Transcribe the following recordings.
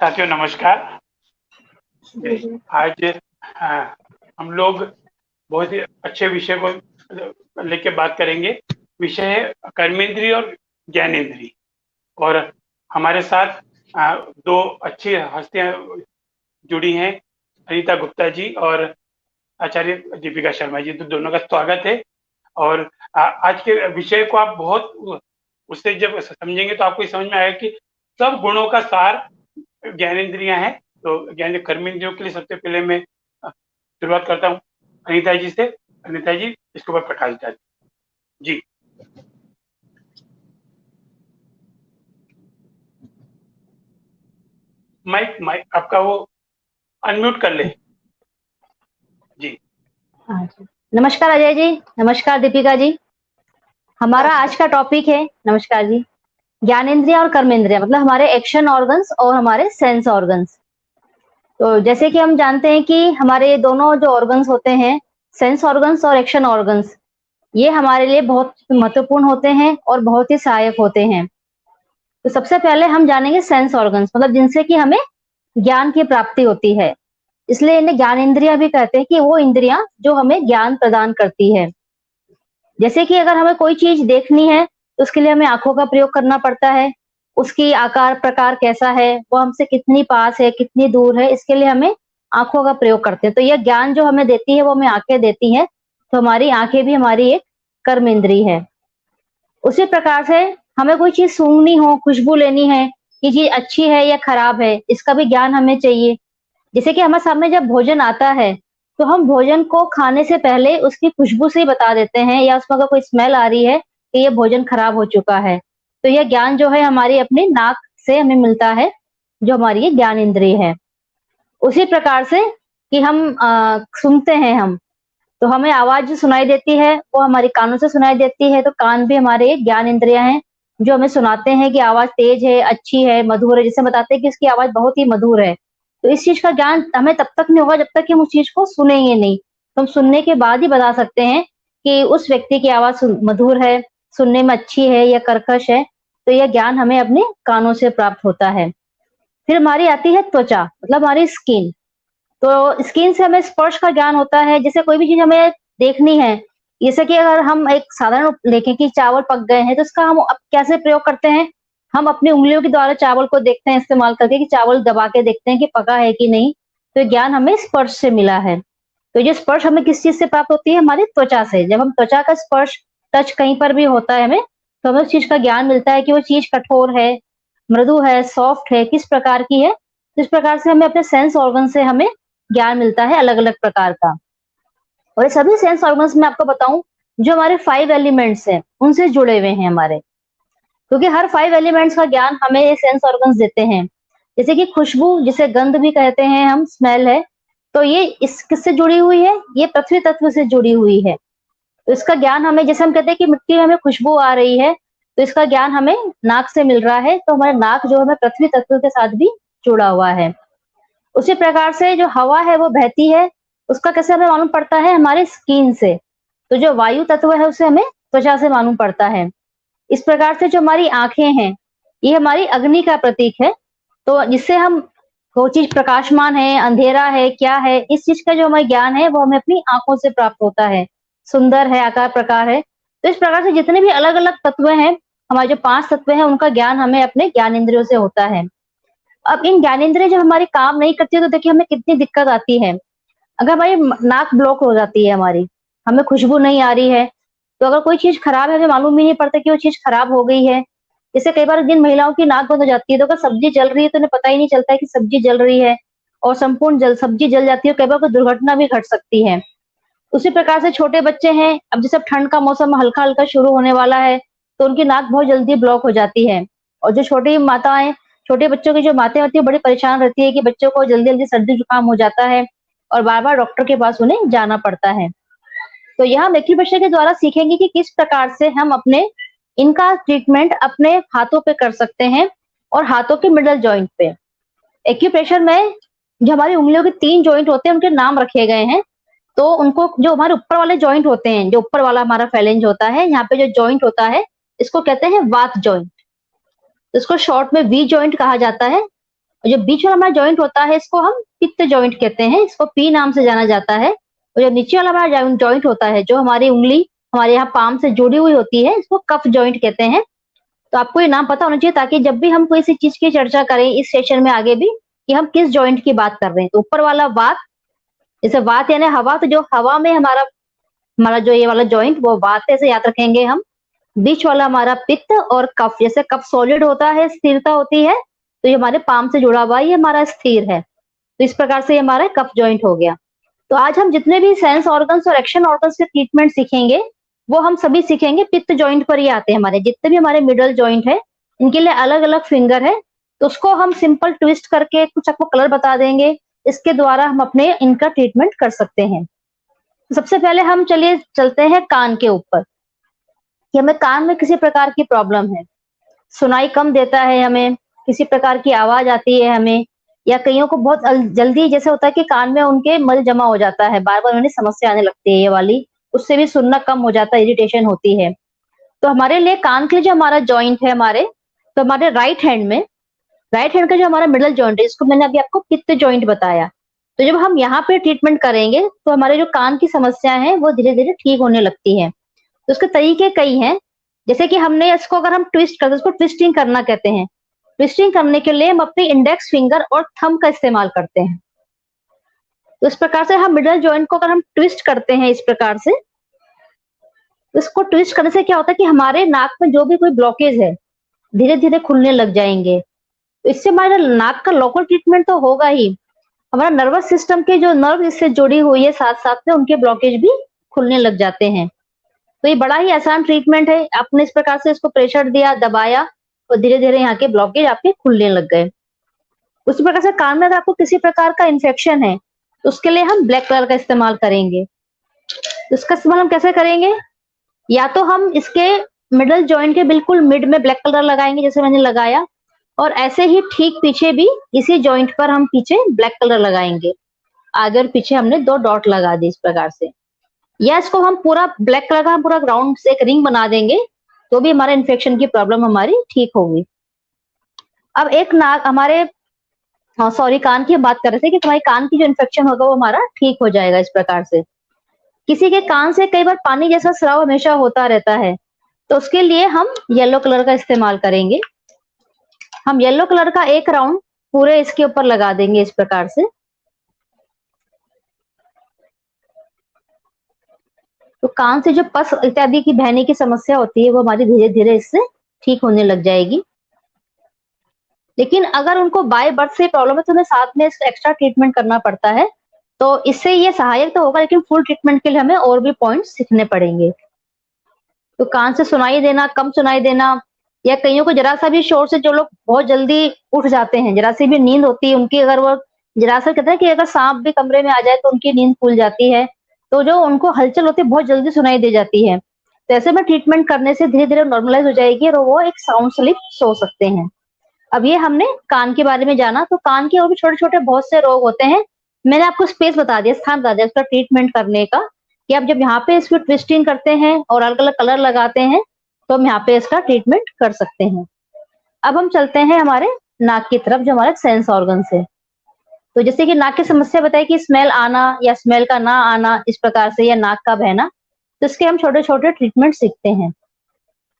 साथियों नमस्कार। जी जी। आज हम लोग बहुत ही अच्छे विषय को लेके बात करेंगे। विषय है कर्मेंद्रिय और ज्ञानेंद्रिय। और हमारे साथ दो अच्छी हस्तियां जुड़ी हैं, अनीता गुप्ता जी और आचार्य दीपिका शर्मा जी। तो दोनों का स्वागत है। और आज के विषय को आप बहुत उससे जब समझेंगे तो आपको समझ में आएगा कि सब गुणों का सार ज्ञानेंद्रियां हैं। तो ज्ञान कर्मेंद्रियों के लिए सबसे पहले मैं शुरुआत करता हूँ अनीता जी से। अनीता जी, इसके ऊपर प्रकाश डालिए जी। माइक माइक आपका वो अनम्यूट कर ले जी। हाँ जी। नमस्कार अजय जी, नमस्कार दीपिका जी। हमारा आज का टॉपिक है, नमस्कार जी, ज्ञानेंद्रिय और कर्मेंद्रिय, मतलब हमारे एक्शन ऑर्गन्स और हमारे सेंस ऑर्गन्स। तो जैसे कि हम जानते हैं कि हमारे दोनों जो ऑर्गन्स होते हैं, सेंस ऑर्गन्स और एक्शन ऑर्गन्स, ये हमारे लिए बहुत महत्वपूर्ण होते हैं और बहुत ही सहायक होते हैं। तो सबसे पहले हम जानेंगे सेंस ऑर्गन्स, मतलब जिनसे कि हमें ज्ञान की प्राप्ति होती है। इसलिए इन्हें ज्ञान इंद्रियां भी कहते हैं कि वो इंद्रियां जो हमें ज्ञान प्रदान करती है। जैसे कि अगर हमें कोई चीज देखनी है तो उसके लिए हमें आंखों का प्रयोग करना पड़ता है। उसकी आकार प्रकार कैसा है, वो हमसे कितनी पास है, कितनी दूर है, इसके लिए हमें आंखों का प्रयोग करते हैं। तो यह ज्ञान जो हमें देती है वो हमें आंखें देती हैं। तो हमारी आंखें भी हमारी एक कर्म इंद्री है। उसी प्रकार से हमें कोई चीज सूंघनी हो, खुशबू लेनी है कि चीज अच्छी है या खराब है, इसका भी ज्ञान हमें चाहिए। जैसे कि हमारे सामने जब भोजन आता है तो हम भोजन को खाने से पहले उसकी खुशबू से ही बता देते हैं, या उसमें अगर कोई स्मेल आ रही है कि ये भोजन खराब हो चुका है। तो यह ज्ञान जो है हमारी अपनी नाक से हमें मिलता है, जो हमारी ये ज्ञान इंद्रिय है। उसी प्रकार से कि हम सुनते हैं हम, तो हमें आवाज जो सुनाई देती है वो हमारी कानों से सुनाई देती है। तो कान भी हमारे ज्ञान इंद्रियां हैं, जो हमें सुनाते हैं कि आवाज तेज है, अच्छी है, मधुर है। जिसे बताते हैं कि इसकी आवाज बहुत ही मधुर है। तो इस चीज का ज्ञान हमें तब तक नहीं होगा जब तक कि हम उस चीज को सुनेंगे नहीं। तो हम सुनने के बाद ही बता सकते हैं कि उस व्यक्ति की आवाज मधुर है, सुनने में अच्छी है या कर्कश है। तो यह ज्ञान हमें अपने कानों से प्राप्त होता है। फिर हमारी आती है त्वचा, मतलब हमारी स्किन। तो स्किन से हमें स्पर्श का ज्ञान होता है। जैसे कोई भी चीज हमें देखनी है, जैसे कि अगर हम एक साधारण देखें कि चावल पक गए हैं, तो इसका हम अब कैसे प्रयोग करते हैं, हम अपनी उंगलियों के द्वारा चावल को देखते हैं, इस्तेमाल करके कि चावल दबा के देखते हैं कि पका है कि नहीं। तो ज्ञान हमें स्पर्श से मिला है। तो ये स्पर्श हमें किस चीज से प्राप्त होती है, हमारी त्वचा से। जब हम त्वचा का स्पर्श, टच कहीं पर भी होता है हमें, तो हमें उस चीज का ज्ञान मिलता है कि वो चीज कठोर है, मृदु है, सॉफ्ट है, किस प्रकार की है। इस प्रकार से हमें अपने सेंस ऑर्गन से हमें ज्ञान मिलता है अलग अलग प्रकार का। और ये सभी सेंस ऑर्गन्स में आपको बताऊं, जो हमारे 5 एलिमेंट्स हैं उनसे जुड़े हुए हैं हमारे। क्योंकि हर 5 एलिमेंट्स का ज्ञान हमें ये सेंस ऑर्गन्स देते हैं। जैसे कि खुशबू, जिसे गंध भी कहते हैं हम, स्मेल है, तो ये इस किससे जुड़ी हुई है, ये पृथ्वी तत्व से जुड़ी हुई है। तो इसका ज्ञान हमें, जैसे हम कहते हैं कि मिट्टी में हमें खुशबू आ रही है, तो इसका ज्ञान हमें नाक से मिल रहा है। तो हमारे नाक जो हमें पृथ्वी तत्व के साथ भी जुड़ा हुआ है। उसी प्रकार से जो हवा है वो बहती है, उसका कैसे हमें मालूम पड़ता है, हमारे स्किन से। तो जो वायु तत्व है उसे हमें त्वचा से मालूम पड़ता है। इस प्रकार से जो हमारी आंखें हैं, ये हमारी अग्नि का प्रतीक है। तो जिससे हम, वो चीज प्रकाशमान है, अंधेरा है, क्या है, इस चीज का जो हमें ज्ञान है वो हमें अपनी आंखों से प्राप्त होता है। सुंदर है, आकार प्रकार है। तो इस प्रकार से जितने भी अलग अलग तत्व हैं, हमारे जो 5 तत्व हैं, उनका ज्ञान हमें अपने ज्ञान इंद्रियों से होता है। अब इन ज्ञानेंद्रिय जब हमारी काम नहीं करती है तो देखिए हमें कितनी दिक्कत आती है। अगर हमारी नाक ब्लॉक हो जाती है, हमारी, हमें खुशबू नहीं आ रही है, तो अगर कोई चीज खराब है हमें मालूम ही नहीं पड़ता कि वो चीज खराब हो गई है। जैसे कई बार जिन महिलाओं की नाक बंद हो जाती है, तो अगर सब्जी जल रही है तो उन्हें पता ही नहीं चलता है कि सब्जी जल रही है, और संपूर्ण सब्जी जल जाती है। कई बार कोई दुर्घटना भी घट सकती है। उसी प्रकार से छोटे बच्चे हैं, अब जैसे ठंड का मौसम हल्का हल्का शुरू होने वाला है, तो उनकी नाक बहुत जल्दी ब्लॉक हो जाती है। और जो छोटी माताएं, छोटे बच्चों की जो माताएं होती है, बड़ी परेशान रहती है कि बच्चों को जल्दी जल्दी सर्दी जुकाम हो जाता है, और बार बार डॉक्टर के पास उन्हें जाना पड़ता है। तो यहाँ हम एक्यूप्रेशर के द्वारा सीखेंगे कि किस प्रकार से हम अपने इनका ट्रीटमेंट अपने हाथों पे कर सकते हैं, और हाथों के मिडल जॉइंट पे। एक्यूप्रेशर में जो हमारी उंगलियों के 3 जॉइंट होते हैं, उनके नाम रखे गए हैं। तो उनको, जो हमारे ऊपर वाले जॉइंट होते हैं, जो ऊपर वाला हमारा फेलेंज होता है, यहाँ पे जो जॉइंट होता है, इसको कहते हैं वात जॉइंट। इसको शॉर्ट में वी जॉइंट कहा जाता है। और जो बीच वाला हमारा जॉइंट होता है इसको हम पित्त जॉइंट कहते हैं, इसको पी नाम से जाना जाता है। और जो नीचे वाला हमारा जॉइंट होता है, जो हमारी उंगली हमारे यहाँ पाम से जुड़ी हुई होती है, इसको कफ जॉइंट कहते हैं। तो आपको ये नाम पता होना चाहिए ताकि जब भी हम कोई सी चीज की चर्चा करें इस सेशन में आगे भी, कि हम किस जॉइंट की बात कर रहे हैं। तो ऊपर वाला वात, जैसे वात यानी हवा, तो जो हवा में हमारा हमारा जो ये वाला जॉइंट वो वात है, ऐसे याद रखेंगे हम। बीच वाला हमारा पित्त और कफ, जैसे कफ सॉलिड होता है, स्थिरता होती है, तो ये हमारे पाम से जुड़ा हुआ ये हमारा स्थिर है। तो इस प्रकार से हमारा कफ जॉइंट हो गया। तो आज हम जितने भी सेंस ऑर्गन्स और एक्शन ऑर्गन्स के ट्रीटमेंट सीखेंगे वो हम सभी सीखेंगे पित्त जॉइंट पर ही आते हैं। हमारे जितने भी हमारे मिडल जॉइंट है इनके लिए अलग अलग फिंगर है, तो उसको हम सिंपल ट्विस्ट करके कुछ आपको कलर बता देंगे, इसके द्वारा हम अपने इनका ट्रीटमेंट कर सकते हैं। तो सबसे पहले हम चलिए चलते हैं कान के ऊपर, कि हमें कान में किसी प्रकार की प्रॉब्लम है, सुनाई कम देता है, हमें किसी प्रकार की आवाज आती है हमें, या कईयों को बहुत जल्दी जैसे होता है कि कान में उनके मल जमा हो जाता है, बार बार उन्हें समस्या आने लगती है ये वाली, उससे भी सुनना कम हो जाता है, इरिटेशन होती है। तो हमारे लिए कान के लिए जो हमारा जॉइंट है हमारे, तो हमारे राइट हैंड का जो हमारा मिडल जॉइंट है, इसको मैंने अभी आपको पित्त जॉइंट बताया। तो जब हम यहाँ पे ट्रीटमेंट करेंगे तो हमारे जो कान की समस्या है वो धीरे धीरे ठीक होने लगती है। तो उसके तरीके कई हैं, जैसे कि हमने इसको अगर हम ट्विस्ट करते हैं, इसको ट्विस्टिंग करना कहते हैं। ट्विस्टिंग करने के लिए हम अपने इंडेक्स फिंगर और थंब का इस्तेमाल करते हैं। तो इस प्रकार से हम मिडल जॉइंट को अगर हम ट्विस्ट करते हैं इस प्रकार से, इसको ट्विस्ट करने से क्या होता है कि हमारे नाक में जो भी कोई ब्लॉकेज है धीरे धीरे खुलने लग जाएंगे। तो इससे हमारा नाक का लोकल ट्रीटमेंट तो होगा ही, हमारा नर्वस सिस्टम के जो नर्व इससे जुड़ी हुई है साथ साथ में उनके ब्लॉकेज भी खुलने लग जाते हैं। तो ये बड़ा ही आसान ट्रीटमेंट है। आपने इस प्रकार से इसको प्रेशर दिया, दबाया, और धीरे धीरे यहाँ के ब्लॉकेज आपके खुलने लग गए। उसी प्रकार से कान में अगर आपको किसी प्रकार का इन्फेक्शन है तो उसके लिए हम ब्लैक कलर का इस्तेमाल करेंगे। इसका इस्तेमाल हम कैसे करेंगे, या तो हम इसके मिडल जॉइंट के बिल्कुल मिड में ब्लैक कलर लगाएंगे जैसे मैंने लगाया, और ऐसे ही ठीक पीछे भी इसी जॉइंट पर हम पीछे ब्लैक कलर लगाएंगे। आगे और पीछे हमने 2 डॉट लगा दी इस प्रकार से, या इसको हम पूरा ब्लैक कलर का पूरा ग्राउंड से एक रिंग बना देंगे, तो भी हमारे इन्फेक्शन की प्रॉब्लम हमारी ठीक होगी। अब एक नाक हमारे कान की बात कर रहे थे कि तुम्हारी कान की जो इन्फेक्शन होगा वो हमारा ठीक हो जाएगा इस प्रकार से। किसी के कान से कई बार पानी जैसा स्राव हमेशा होता रहता है, तो उसके लिए हम येलो कलर का इस्तेमाल करेंगे। हम येलो कलर का एक राउंड पूरे इसके ऊपर लगा देंगे इस प्रकार से। तो कान से जो पस इत्यादि की बहने की समस्या होती है वो हमारी धीरे धीरे इससे ठीक होने लग जाएगी। लेकिन अगर उनको बाय बर्थ से प्रॉब्लम है तो हमें साथ में एक्स्ट्रा ट्रीटमेंट करना पड़ता है। तो इससे ये सहायक तो होगा, लेकिन फुल ट्रीटमेंट के लिए हमें और भी पॉइंट्स सीखने पड़ेंगे। तो कान से सुनाई देना, कम सुनाई देना, या कईयों को जरा सा भी शोर से, जो लोग बहुत जल्दी उठ जाते हैं, जरा सी भी नींद होती है उनकी, अगर वो जरा सा कहते हैं कि अगर सांप भी कमरे में आ जाए तो उनकी नींद खुल जाती है, तो जो उनको हलचल होती है बहुत जल्दी सुनाई दे जाती है। तो ऐसे में ट्रीटमेंट करने से धीरे धीरे नॉर्मलाइज हो जाएगी और वो एक साउंड स्लीप सो सकते हैं। अब ये हमने कान के बारे में जाना। तो कान के और भी छोटे छोटे बहुत से रोग होते हैं, मैंने आपको स्पेस बता दिया, स्थान बता दिया उसका ट्रीटमेंट करने का, कि आप जब यहाँ पे इसको ट्विस्टिंग करते हैं और अलग अलग कलर लगाते हैं तो हम यहाँ पे इसका ट्रीटमेंट कर सकते हैं। अब हम चलते हैं हमारे नाक की तरफ, जो हमारे सेंस ऑर्गन है। तो जैसे कि नाक की समस्या बताई कि स्मेल आना या स्मेल का ना आना इस प्रकार से, या नाक का बहना, तो इसके हम छोटे छोटे ट्रीटमेंट सीखते हैं।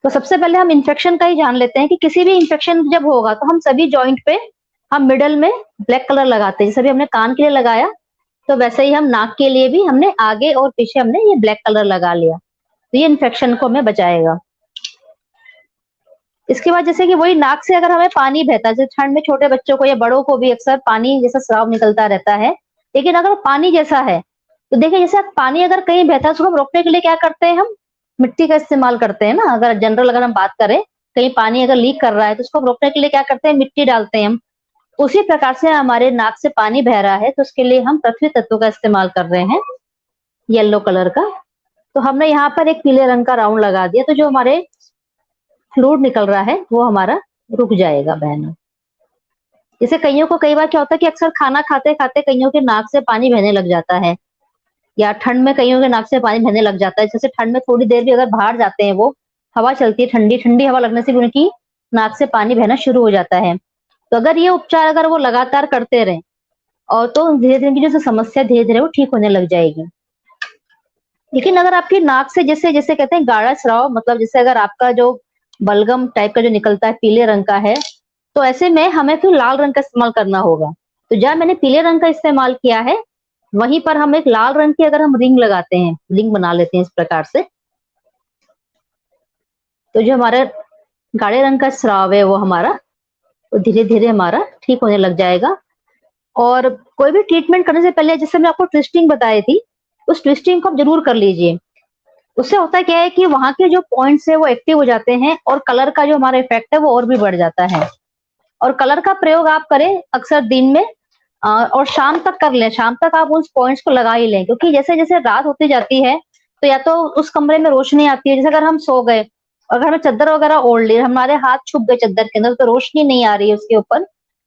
तो सबसे पहले हम इन्फेक्शन का ही जान लेते हैं कि किसी भी इन्फेक्शन जब होगा तो हम सभी जॉइंट पे हम मिडल में ब्लैक कलर लगाते हैं। जैसे भी हमने कान के लिए लगाया तो वैसे ही हम नाक के लिए भी हमने आगे और पीछे हमने ये ब्लैक कलर लगा लिया, तो ये इन्फेक्शन को हमें बचाएगा। इसके बाद जैसे कि वही नाक से अगर हमें पानी बहता है, जैसे ठंड में छोटे बच्चों को या बड़ों को भी अक्सर पानी जैसा स्राव निकलता रहता है, लेकिन अगर पानी जैसा है तो देखिए, जैसे पानी अगर कहीं बहता है उसको हम रोकने के लिए क्या करते हैं, हम मिट्टी का इस्तेमाल करते हैं ना। अगर जनरल अगर हम बात करें, कहीं पानी अगर लीक कर रहा है तो उसको रोकने के लिए क्या करते हैं, मिट्टी डालते हैं हम। उसी प्रकार से हमारे नाक से पानी बह रहा है तो उसके लिए हम पृथ्वी तत्व का इस्तेमाल कर रहे हैं, येलो कलर का। तो हमने यहाँ पर एक पीले रंग का राउंड लगा दिया, तो जो हमारे फ्लूइड निकल रहा है वो हमारा रुक जाएगा बहना। जैसे कईयों को कई बार क्या होता है कि अक्सर खाना खाते खाते कईयों के नाक से पानी बहने लग जाता है, या ठंड में कईयों के नाक से पानी बहने लग जाता है। जैसे ठंड में थोड़ी देर भी अगर बाहर जाते हैं, वो हवा चलती है, ठंडी ठंडी हवा लगने से भी उनकी नाक से पानी बहना शुरू हो जाता है। तो अगर ये उपचार अगर वो लगातार करते रहे और तो धीरे धीरे की जो समस्या धीरे धीरे वो ठीक होने लग जाएगी। लेकिन अगर आपकी नाक से जैसे जैसे कहते हैं गाढ़ा स्राव, मतलब जैसे अगर आपका जो बलगम टाइप का जो निकलता है पीले रंग का है, तो ऐसे में हमें फिर लाल रंग का इस्तेमाल करना होगा। तो जहाँ मैंने पीले रंग का इस्तेमाल किया है, वहीं पर हम एक लाल रंग की अगर हम रिंग लगाते हैं, रिंग बना लेते हैं इस प्रकार से, तो जो हमारा गाढ़े रंग का स्राव है वो हमारा तो धीरे धीरे हमारा ठीक होने लग जाएगा। और कोई भी ट्रीटमेंट करने से पहले जैसे मैं आपको ट्विस्टिंग बताई थी, उस ट्विस्टिंग को आप जरूर कर लीजिए। उससे होता क्या है कि वहां के जो पॉइंट्स है वो एक्टिव हो जाते हैं और कलर का जो हमारा इफेक्ट है वो और भी बढ़ जाता है। और कलर का प्रयोग आप करें अक्सर दिन में और शाम तक कर लें, शाम तक आप उस पॉइंट्स को लगा ही लें, क्योंकि जैसे जैसे रात होती जाती है तो या तो उस कमरे में रोशनी आती है, जैसे अगर हम सो गए और घर में चादर वगैरह ओढ़ ली, हमारे हाथ छुप गए चादर के अंदर, तो रोशनी नहीं आ रही है उसके ऊपर,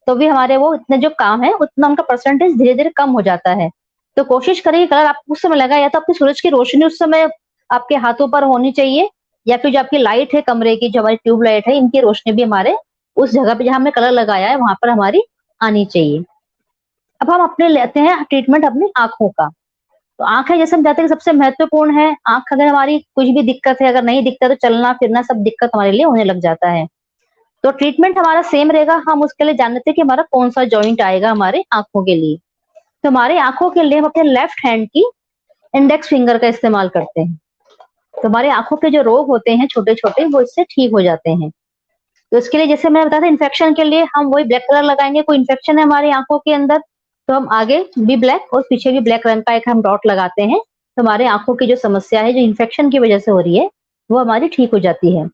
तो भी हमारे वो इतने जो काम है उतना उनका परसेंटेज धीरे धीरे कम हो जाता है। तो कोशिश करिए कलर आप उस समय लगाए, या तो आपकी सूरज की रोशनी उस समय आपके हाथों पर होनी चाहिए, या फिर जो आपकी लाइट है कमरे की, जो हमारी ट्यूब लाइट है, इनकी रोशनी भी हमारे उस जगह पे जहां हमने कलर लगाया है वहां पर हमारी आनी चाहिए। अब हम अपने लेते हैं ट्रीटमेंट अपनी आंखों का। तो आंख है जैसे हम कहते हैं कि सबसे महत्वपूर्ण है। आंख अगर हमारी कुछ भी दिक्कत है, अगर नहीं दिखता तो चलना फिरना सब दिक्कत हमारे लिए होने लग जाता है। तो ट्रीटमेंट हमारा सेम रहेगा। हम उसके लिए जानते हैं कि हमारा कौन सा जॉइंट आएगा हमारे आंखों के लिए। तो हमारे आंखों के लिए हम अपने लेफ्ट हैंड की इंडेक्स फिंगर का इस्तेमाल करते हैं। तो हमारे आंखों के जो रोग होते हैं छोटे छोटे वो इससे ठीक हो जाते हैं। तो इसके लिए जैसे मैंने बताया था इन्फेक्शन के लिए हम वही ब्लैक कलर लगाएंगे। कोई इन्फेक्शन है हमारी आंखों के अंदर तो हम आगे भी ब्लैक और पीछे भी ब्लैक रंग का एक हम डॉट लगाते हैं, तो हमारे आंखों की जो समस्या है जो इन्फेक्शन की वजह से हो रही है वो हमारी ठीक हो जाती है।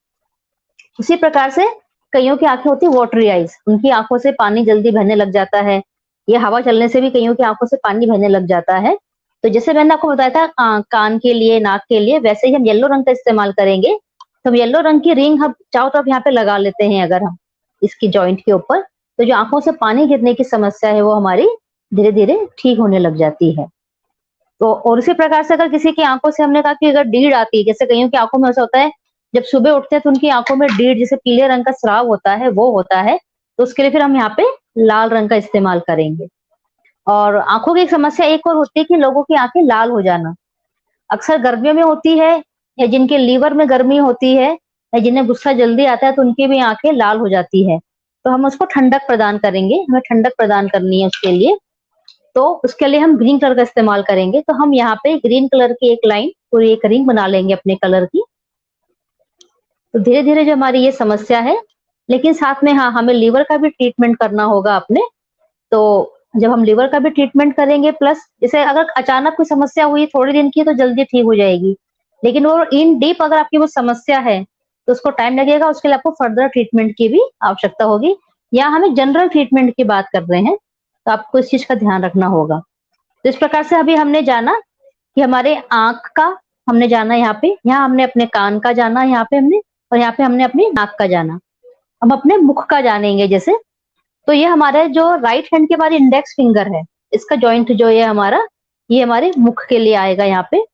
उसी प्रकार से कईयों की आंखें होती है वाटरी आइज, उनकी आंखों से पानी जल्दी बहने लग जाता है, या हवा चलने से भी कईयों की आंखों से पानी बहने लग जाता है। तो जैसे मैंने आपको बताया था कान के लिए नाक के लिए, वैसे ही हम येलो रंग का इस्तेमाल करेंगे। तो हम येलो रंग की रिंग हम चारों तरफ यहाँ पे लगा लेते हैं अगर हम इसकी जॉइंट के ऊपर, तो जो आंखों से पानी गिरने की समस्या है वो हमारी धीरे धीरे ठीक होने लग जाती है। तो और इसी प्रकार से अगर किसी की आंखों से हमने कहा कि अगर डीड आती है, जैसे कईयों की आंखों में ऐसा होता है जब सुबह उठते हैं तो उनकी आंखों में डीड जैसे पीले रंग का स्राव होता है वो होता है, तो उसके लिए फिर हम यहाँ पे लाल रंग का इस्तेमाल करेंगे। और आंखों की एक समस्या एक और होती है कि लोगों की आंखें लाल हो जाना, अक्सर गर्मियों में होती है, या जिनके लीवर में गर्मी होती है, या जिन्हें गुस्सा जल्दी आता है तो उनकी भी आंखें लाल हो जाती है। तो हम उसको ठंडक प्रदान करेंगे, हमें ठंडक प्रदान करनी है उसके लिए, तो उसके लिए हम ग्रीन कलर का इस्तेमाल करेंगे। तो हम यहाँ पे ग्रीन कलर की एक लाइन पूरी एक रिंग बना लेंगे अपने कलर की। तो धीरे धीरे जो हमारी ये समस्या है, लेकिन साथ में हाँ हमें लीवर का भी ट्रीटमेंट करना होगा अपने। तो जब हम लीवर का भी ट्रीटमेंट करेंगे, प्लस जैसे अगर अचानक कोई समस्या हुई थोड़े दिन की तो जल्दी ठीक हो जाएगी, लेकिन वो इन डीप अगर आपकी वो समस्या है तो उसको टाइम लगेगा, उसके लिए आपको फर्दर ट्रीटमेंट की भी आवश्यकता होगी। या हम जनरल ट्रीटमेंट की बात कर रहे हैं तो आपको इस चीज का ध्यान रखना होगा। तो इस प्रकार से अभी हमने जाना कि हमारे आंख का हमने जाना, यहाँ पे यहाँ हमने अपने कान का जाना यहाँ पे हमने, और यहाँ पे हमने अपनी नाक का जाना। हम अपने मुख का जानेंगे जैसे, तो ये हमारे जो राइट हैंड की हमारी इंडेक्स फिंगर है, इसका जॉइंट जो है हमारा, ये हमारे मुख के लिए आएगा यहाँ पे।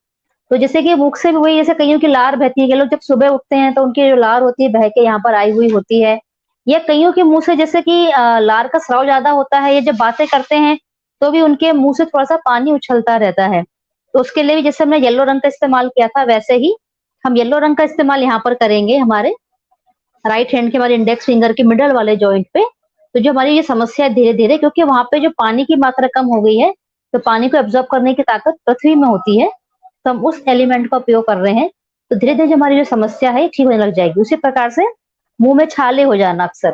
तो जैसे कि मुख से भी वही, जैसे कईयों की लार बहती है, लोग जब सुबह उठते हैं तो उनकी जो लार होती है बह के यहाँ पर आई हुई होती है, या कईयों के मुंह से जैसे कि लार का स्राव ज्यादा होता है, ये जब बातें करते हैं तो भी उनके मुंह से थोड़ा सा पानी उछलता रहता है। तो उसके लिए भी जैसे हमने येलो रंग का इस्तेमाल किया था वैसे ही हम येलो रंग का इस्तेमाल यहाँ पर करेंगे हमारे राइट हैंड के हमारे इंडेक्स फिंगर के मिडल वाले जॉइंट पे। तो जो हमारी ये समस्या है धीरे धीरे, क्योंकि वहां पे जो पानी की मात्रा कम हो गई है, तो पानी को एब्जॉर्ब करने की ताकत पृथ्वी में होती है, तो हम उस एलिमेंट का उपयोग कर रहे हैं। तो धीरे धीरे हमारी जो समस्या है ठीक होने लग जाएगी। उसी प्रकार से मुंह में छाले हो जाना अक्सर,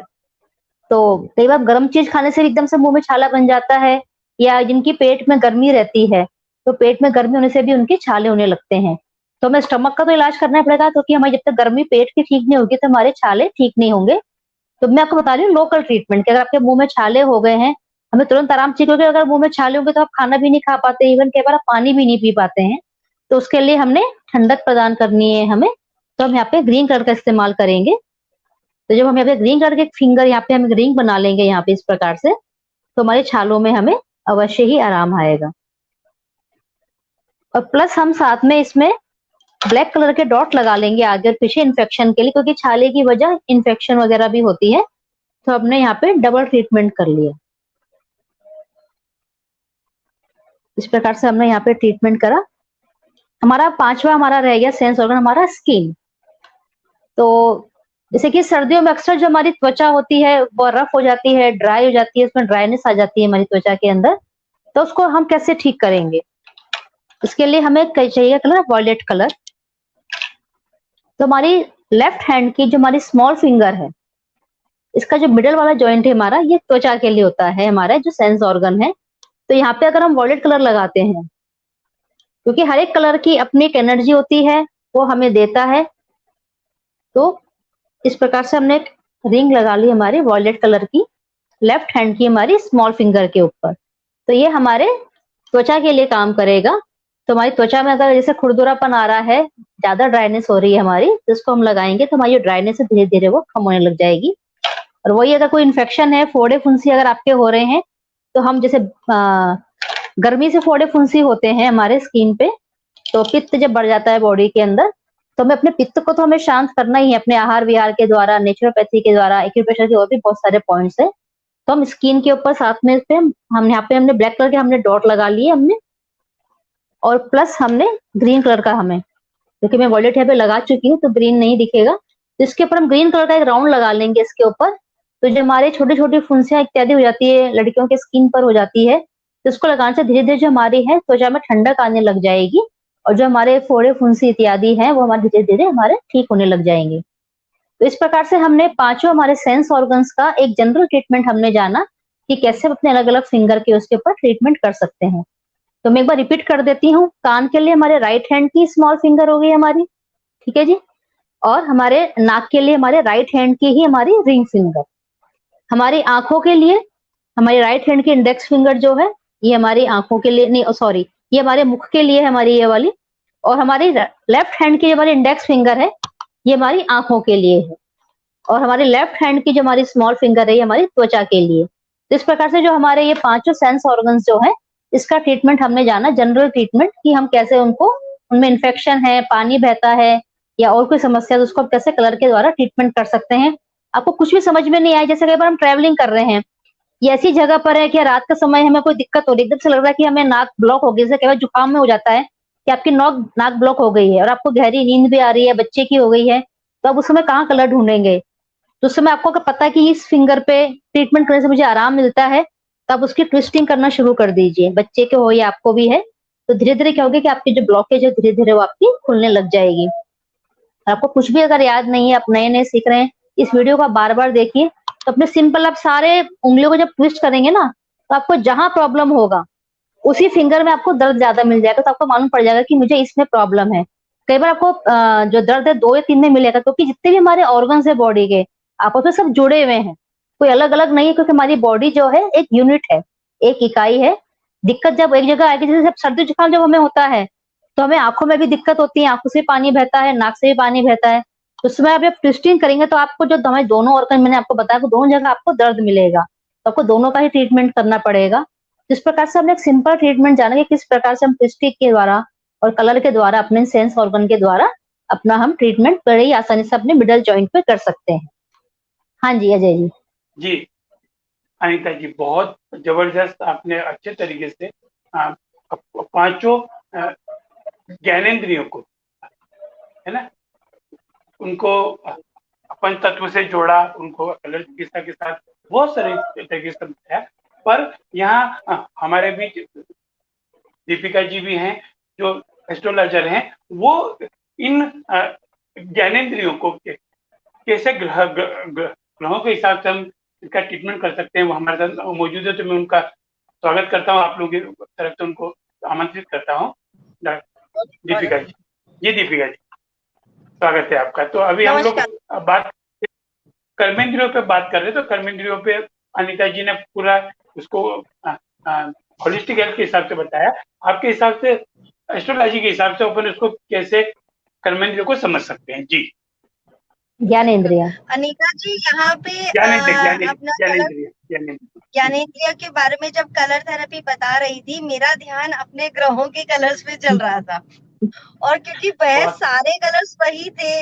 तो कई बार गर्म चीज खाने से एकदम से मुंह में छाला बन जाता है, या जिनकी पेट में गर्मी रहती है तो पेट में गर्मी होने से भी उनके छाले होने लगते हैं। तो हमें स्टमक का तो इलाज करना पड़ेगा, क्योंकि हमारी जब तक गर्मी पेट की ठीक नहीं होगी तो हमारे छाले ठीक नहीं होंगे। तो मैं आपको बता रही हूँ लोकल ट्रीटमेंट कि अगर आपके मुंह में छाले हो गए हैं हमें तुरंत आराम चाहिए, क्योंकि अगर मुंह में छाले होंगे तो आप खाना भी नहीं खा पाते, इवन कई बार आप पानी भी नहीं पी पाते हैं। तो उसके लिए हमने ठंडक प्रदान करनी है हमें, तो हम यहाँ पे ग्रीन कलर का इस्तेमाल करेंगे। तो जब हम यहाँ पे ग्रीन कलर के फिंगर यहाँ पे हम रिंग बना लेंगे यहाँ पे इस प्रकार से, तो हमारे छालों में हमें अवश्य ही आराम आएगा। और प्लस हम साथ में इसमें ब्लैक कलर के डॉट लगा लेंगे आगे और पीछे इन्फेक्शन के लिए, क्योंकि छाले की वजह इन्फेक्शन वगैरह भी होती है। तो हमने यहाँ पे डबल ट्रीटमेंट कर लिया। इस प्रकार से हमने यहाँ पे ट्रीटमेंट करा। हमारा पांचवा हमारा रह गया सेंस ऑर्गन, हमारा स्किन। तो जैसे कि सर्दियों में अक्सर जो हमारी त्वचा होती है वो रफ हो जाती है, ड्राई हो जाती है, उसमें ड्राइनेस आ जाती है हमारी त्वचा के अंदर। तो उसको हम कैसे ठीक करेंगे? इसके लिए हमें चाहिए कलर वॉयलेट कलर। तो हमारी लेफ्ट हैंड की जो हमारी स्मॉल फिंगर है, इसका जो मिडल वाला जॉइंट है हमारा, ये त्वचा के लिए होता है, हमारा जो सेंस ऑर्गन है। तो यहाँ पे अगर हम वॉयलेट कलर लगाते हैं, क्योंकि हर एक कलर की अपनी एक एनर्जी होती है, वो हमें देता है। तो इस प्रकार से हमने एक रिंग लगा ली हमारी वॉयलेट कलर की, लेफ्ट हैंड की हमारी स्मॉल फिंगर के ऊपर। तो ये हमारे त्वचा के लिए काम करेगा। तो हमारी त्वचा में अगर जैसे खुरदुरापन आ रहा है, ज्यादा ड्राइनेस हो रही है हमारी, तो इसको हम लगाएंगे तो हमारी ड्राइनेस धीरे धीरे वो कम होने लग जाएगी। और वही अगर कोई इन्फेक्शन है, फोड़े फुंसी अगर आपके हो रहे हैं, तो हम जैसे गर्मी से फोड़े फुंसी होते हैं हमारे स्किन पे, तो पित्त जब बढ़ जाता है बॉडी के अंदर, तो हमें अपने पित्त को तो हमें शांत करना ही है अपने आहार विहार के द्वारा, नेचुरोपैथी के द्वारा, एक्यूप्रेशर के और भी बहुत सारे पॉइंट्स है। तो हम स्किन के ऊपर साथ में पे हम यहाँ पे हमने ब्लैक कलर के हमने डॉट लगा लिए हमने, और प्लस हमने ग्रीन कलर का हमें, क्योंकि मैं वॉयलेट यहाँ पे लगा चुकी हूँ तो ग्रीन नहीं दिखेगा, तो इसके ऊपर हम ग्रीन कलर का एक राउंड लगा लेंगे इसके ऊपर। तो जो हमारे छोटी छोटी फुंसियां इत्यादि हो जाती है, लड़कियों के स्किन पर हो जाती है, तो इसको लगाने से धीरे धीरे जो हमारी है त्वचा में ठंडक आने लग जाएगी, और जो हमारे फोड़े फुंसी इत्यादि हैं वो हमारे धीरे धीरे हमारे ठीक होने लग जाएंगे। तो इस प्रकार से हमने पांचों हमारे सेंस ऑर्गन्स का एक जनरल ट्रीटमेंट हमने जाना कि कैसे अपने अलग अलग फिंगर के उसके ऊपर ट्रीटमेंट कर सकते हैं। तो मैं एक बार रिपीट कर देती हूँ। कान के लिए हमारे राइट हैंड की स्मॉल फिंगर हो गई हमारी, ठीक है जी। और हमारे नाक के लिए हमारे राइट हैंड की ही हमारी रिंग फिंगर। हमारी आंखों के लिए हमारी राइट हैंड की इंडेक्स फिंगर जो है, ये हमारी आंखों के लिए नहीं, सॉरी, ये हमारे मुख के लिए है हमारी ये वाली। और हमारी लेफ्ट हैंड की हमारी इंडेक्स फिंगर है, ये हमारी आंखों के लिए है। और हमारी लेफ्ट हैंड की जो हमारी स्मॉल फिंगर है, ये हमारी त्वचा के लिए। तो इस प्रकार से जो हमारे ये पांचों सेंस ऑर्गन्स जो है, इसका ट्रीटमेंट हमने जाना, जनरल ट्रीटमेंट, कि हम कैसे उनको, उनमें इन्फेक्शन है, पानी बहता है या और कोई समस्या, तो उसको हम कैसे कलर के द्वारा ट्रीटमेंट कर सकते हैं। आपको कुछ भी समझ में नहीं आए, जैसे कई बार हम ट्रेवलिंग कर रहे हैं, ये ऐसी जगह पर है कि रात का समय हमें कोई दिक्कत हो रही है, एकदम से लग रहा है कि हमें नाक ब्लॉक हो गई, जैसे कई बार जुकाम में हो जाता है कि आपकी नाक ब्लॉक हो गई है और आपको गहरी नींद भी आ रही है, बच्चे की हो गई है, तो अब उस समय कहाँ कलर ढूंढेंगे? तो उस समय आपको अगर पता है कि इस फिंगर पे ट्रीटमेंट करने से मुझे आराम मिलता है, तो आप उसकी ट्विस्टिंग करना शुरू कर दीजिए, बच्चे के हो या आपको भी है। तो धीरे धीरे क्या होगा कि आपकी जो ब्लॉकेज है धीरे धीरे वो आपकी खुलने लग जाएगी। आपको कुछ भी अगर याद नहीं है, आप नए नए सीख रहे हैं, इस वीडियो को बार बार देखिए। तो अपने सिंपल आप सारे उंगलियों को जब ट्विस्ट करेंगे ना, तो आपको जहां प्रॉब्लम होगा उसी फिंगर में आपको दर्द ज्यादा मिल जाएगा, तो आपको मालूम पड़ जाएगा कि मुझे इसमें प्रॉब्लम है। कई बार आपको जो दर्द है 2 या 3 में मिलेगा, क्योंकि जितने भी हमारे ऑर्गन्स है बॉडी के, आपस में सब जुड़े हुए हैं, कोई अलग अलग नहीं है, क्योंकि हमारी बॉडी जो है एक यूनिट है, एक इकाई है। दिक्कत जब एक जगह आएगी, जैसे सर्दी जुकाम जब हमें होता है, तो हमें आंखों में भी दिक्कत होती है, आंखों से पानी बहता है, नाक से भी पानी बहता है। तो उसमें आप जब ट्विस्टिंग करेंगे तो आपको जो हमारे दोनों ऑर्गन मैंने आपको बताया, तो दोनों जगह आपको दर्द मिलेगा, तो आपको दोनों का ही ट्रीटमेंट करना पड़ेगा। जिस प्रकार से हमने एक सिंपल ट्रीटमेंट जाना कि किस प्रकार से हम ट्विस्टिंग के द्वारा और कलर के द्वारा अपने सेंस ऑर्गन के द्वारा अपना हम ट्रीटमेंट बड़े ही आसानी से अपने मिडल जॉइंट पे कर सकते हैं। हाँ जी अजय जी। जी अनीता जी, बहुत जबरदस्त, आपने अच्छे तरीके से पांचों ज्ञानेंद्रियों को, है ना, उनको पंच तत्व से जोड़ा, उनको कलर चिकित्सा के साथ बहुत सारे तरीके से बताया। पर यहाँ हमारे बीच दीपिका जी भी हैं जो एस्ट्रोलॉजर हैं, वो इन ज्ञानेंद्रियों को कैसे ग्रहों के हिसाब से हम इसका ट्रीटमेंट कर सकते हैं, वो हमारे साथ मौजूद है। तो मैं उनका स्वागत करता हूँ, आप लोगों की तरफ से उनको आमंत्रित करता हूँ। दीपिका जी, जी दीपिका जी, स्वागत है आपका। तो अभी हम लोग बात कर्मेंद्रियों पे बात कर रहे हैं, तो कर्मेंद्रियों पे अनीता जी ने पूरा उसको होलिस्टिक हेल्थ के हिसाब से बताया। आपके हिसाब से, एस्ट्रोलॉजी के हिसाब से अपन उसको कैसे कर्मेंद्रियों को समझ सकते हैं? जी ज्ञानेंद्रिय। अनीता जी, यहाँ पे ज्ञानेंद्रिय के बारे में जब कलर थेरेपी बता रही थी, मेरा ध्यान अपने ग्रहों के कलर्स पे चल रहा था, और क्योंकि वह सारे कलर्स वही थे,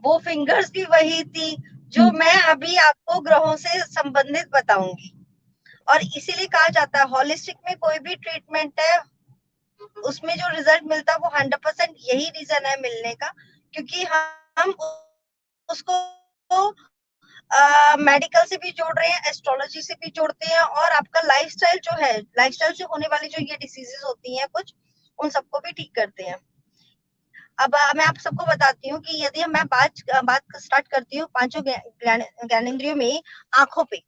वो फिंगर्स भी वही थी, जो मैं अभी आपको ग्रहों से संबंधित बताऊंगी। और इसीलिए कहा जाता है होलिस्टिक में कोई भी ट्रीटमेंट है उसमें जो रिजल्ट मिलता है वो 100% यही रीजन है मिलने का, क्योंकि हम उसको मेडिकल से भी जोड़ रहे हैं, एस्ट्रोलॉजी से भी जोड़ते हैं, और आपका लाइफस्टाइल जो है, लाइफस्टाइल से होने वाली जो ये डिसीजेस होती हैं कुछ, उन सबको भी ठीक करते हैं। अब मैं आप सबको बताती हूँ कि यदि मैं बात स्टार्ट करती हूँ पांचों ज्ञानेंद्रियों में आंखों पे।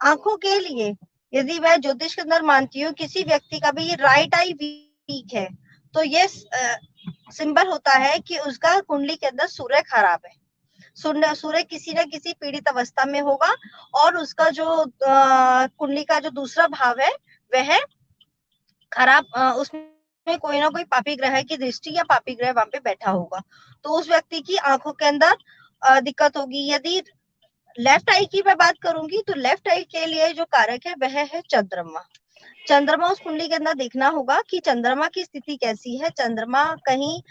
आंखों के लिए यदि मैं ज्योतिष के अंदर मानती हूँ किसी व्यक्ति का भी राइट आई वीक है, तो ये सिंबल होता है कि उसका कुंडली के अंदर सूर्य खराब है। सूर्य किसी न किसी पीड़ित अवस्था में होगा, और उसका जो कुंडली का जो दूसरा भाव है वह खराब, उसमें कोई ना कोई पापी ग्रह की दृष्टि या पापी ग्रह वहां पे बैठा होगा, तो उस व्यक्ति की आंखों के अंदर दिक्कत होगी। यदि लेफ्ट आई की मैं बात करूंगी तो लेफ्ट आई के लिए जो कारक है वह है चंद्रमा। चंद्रमा उस कुंडली के अंदर देखना होगा कि चंद्रमा की स्थिति कैसी है। चंद्रमा कहीं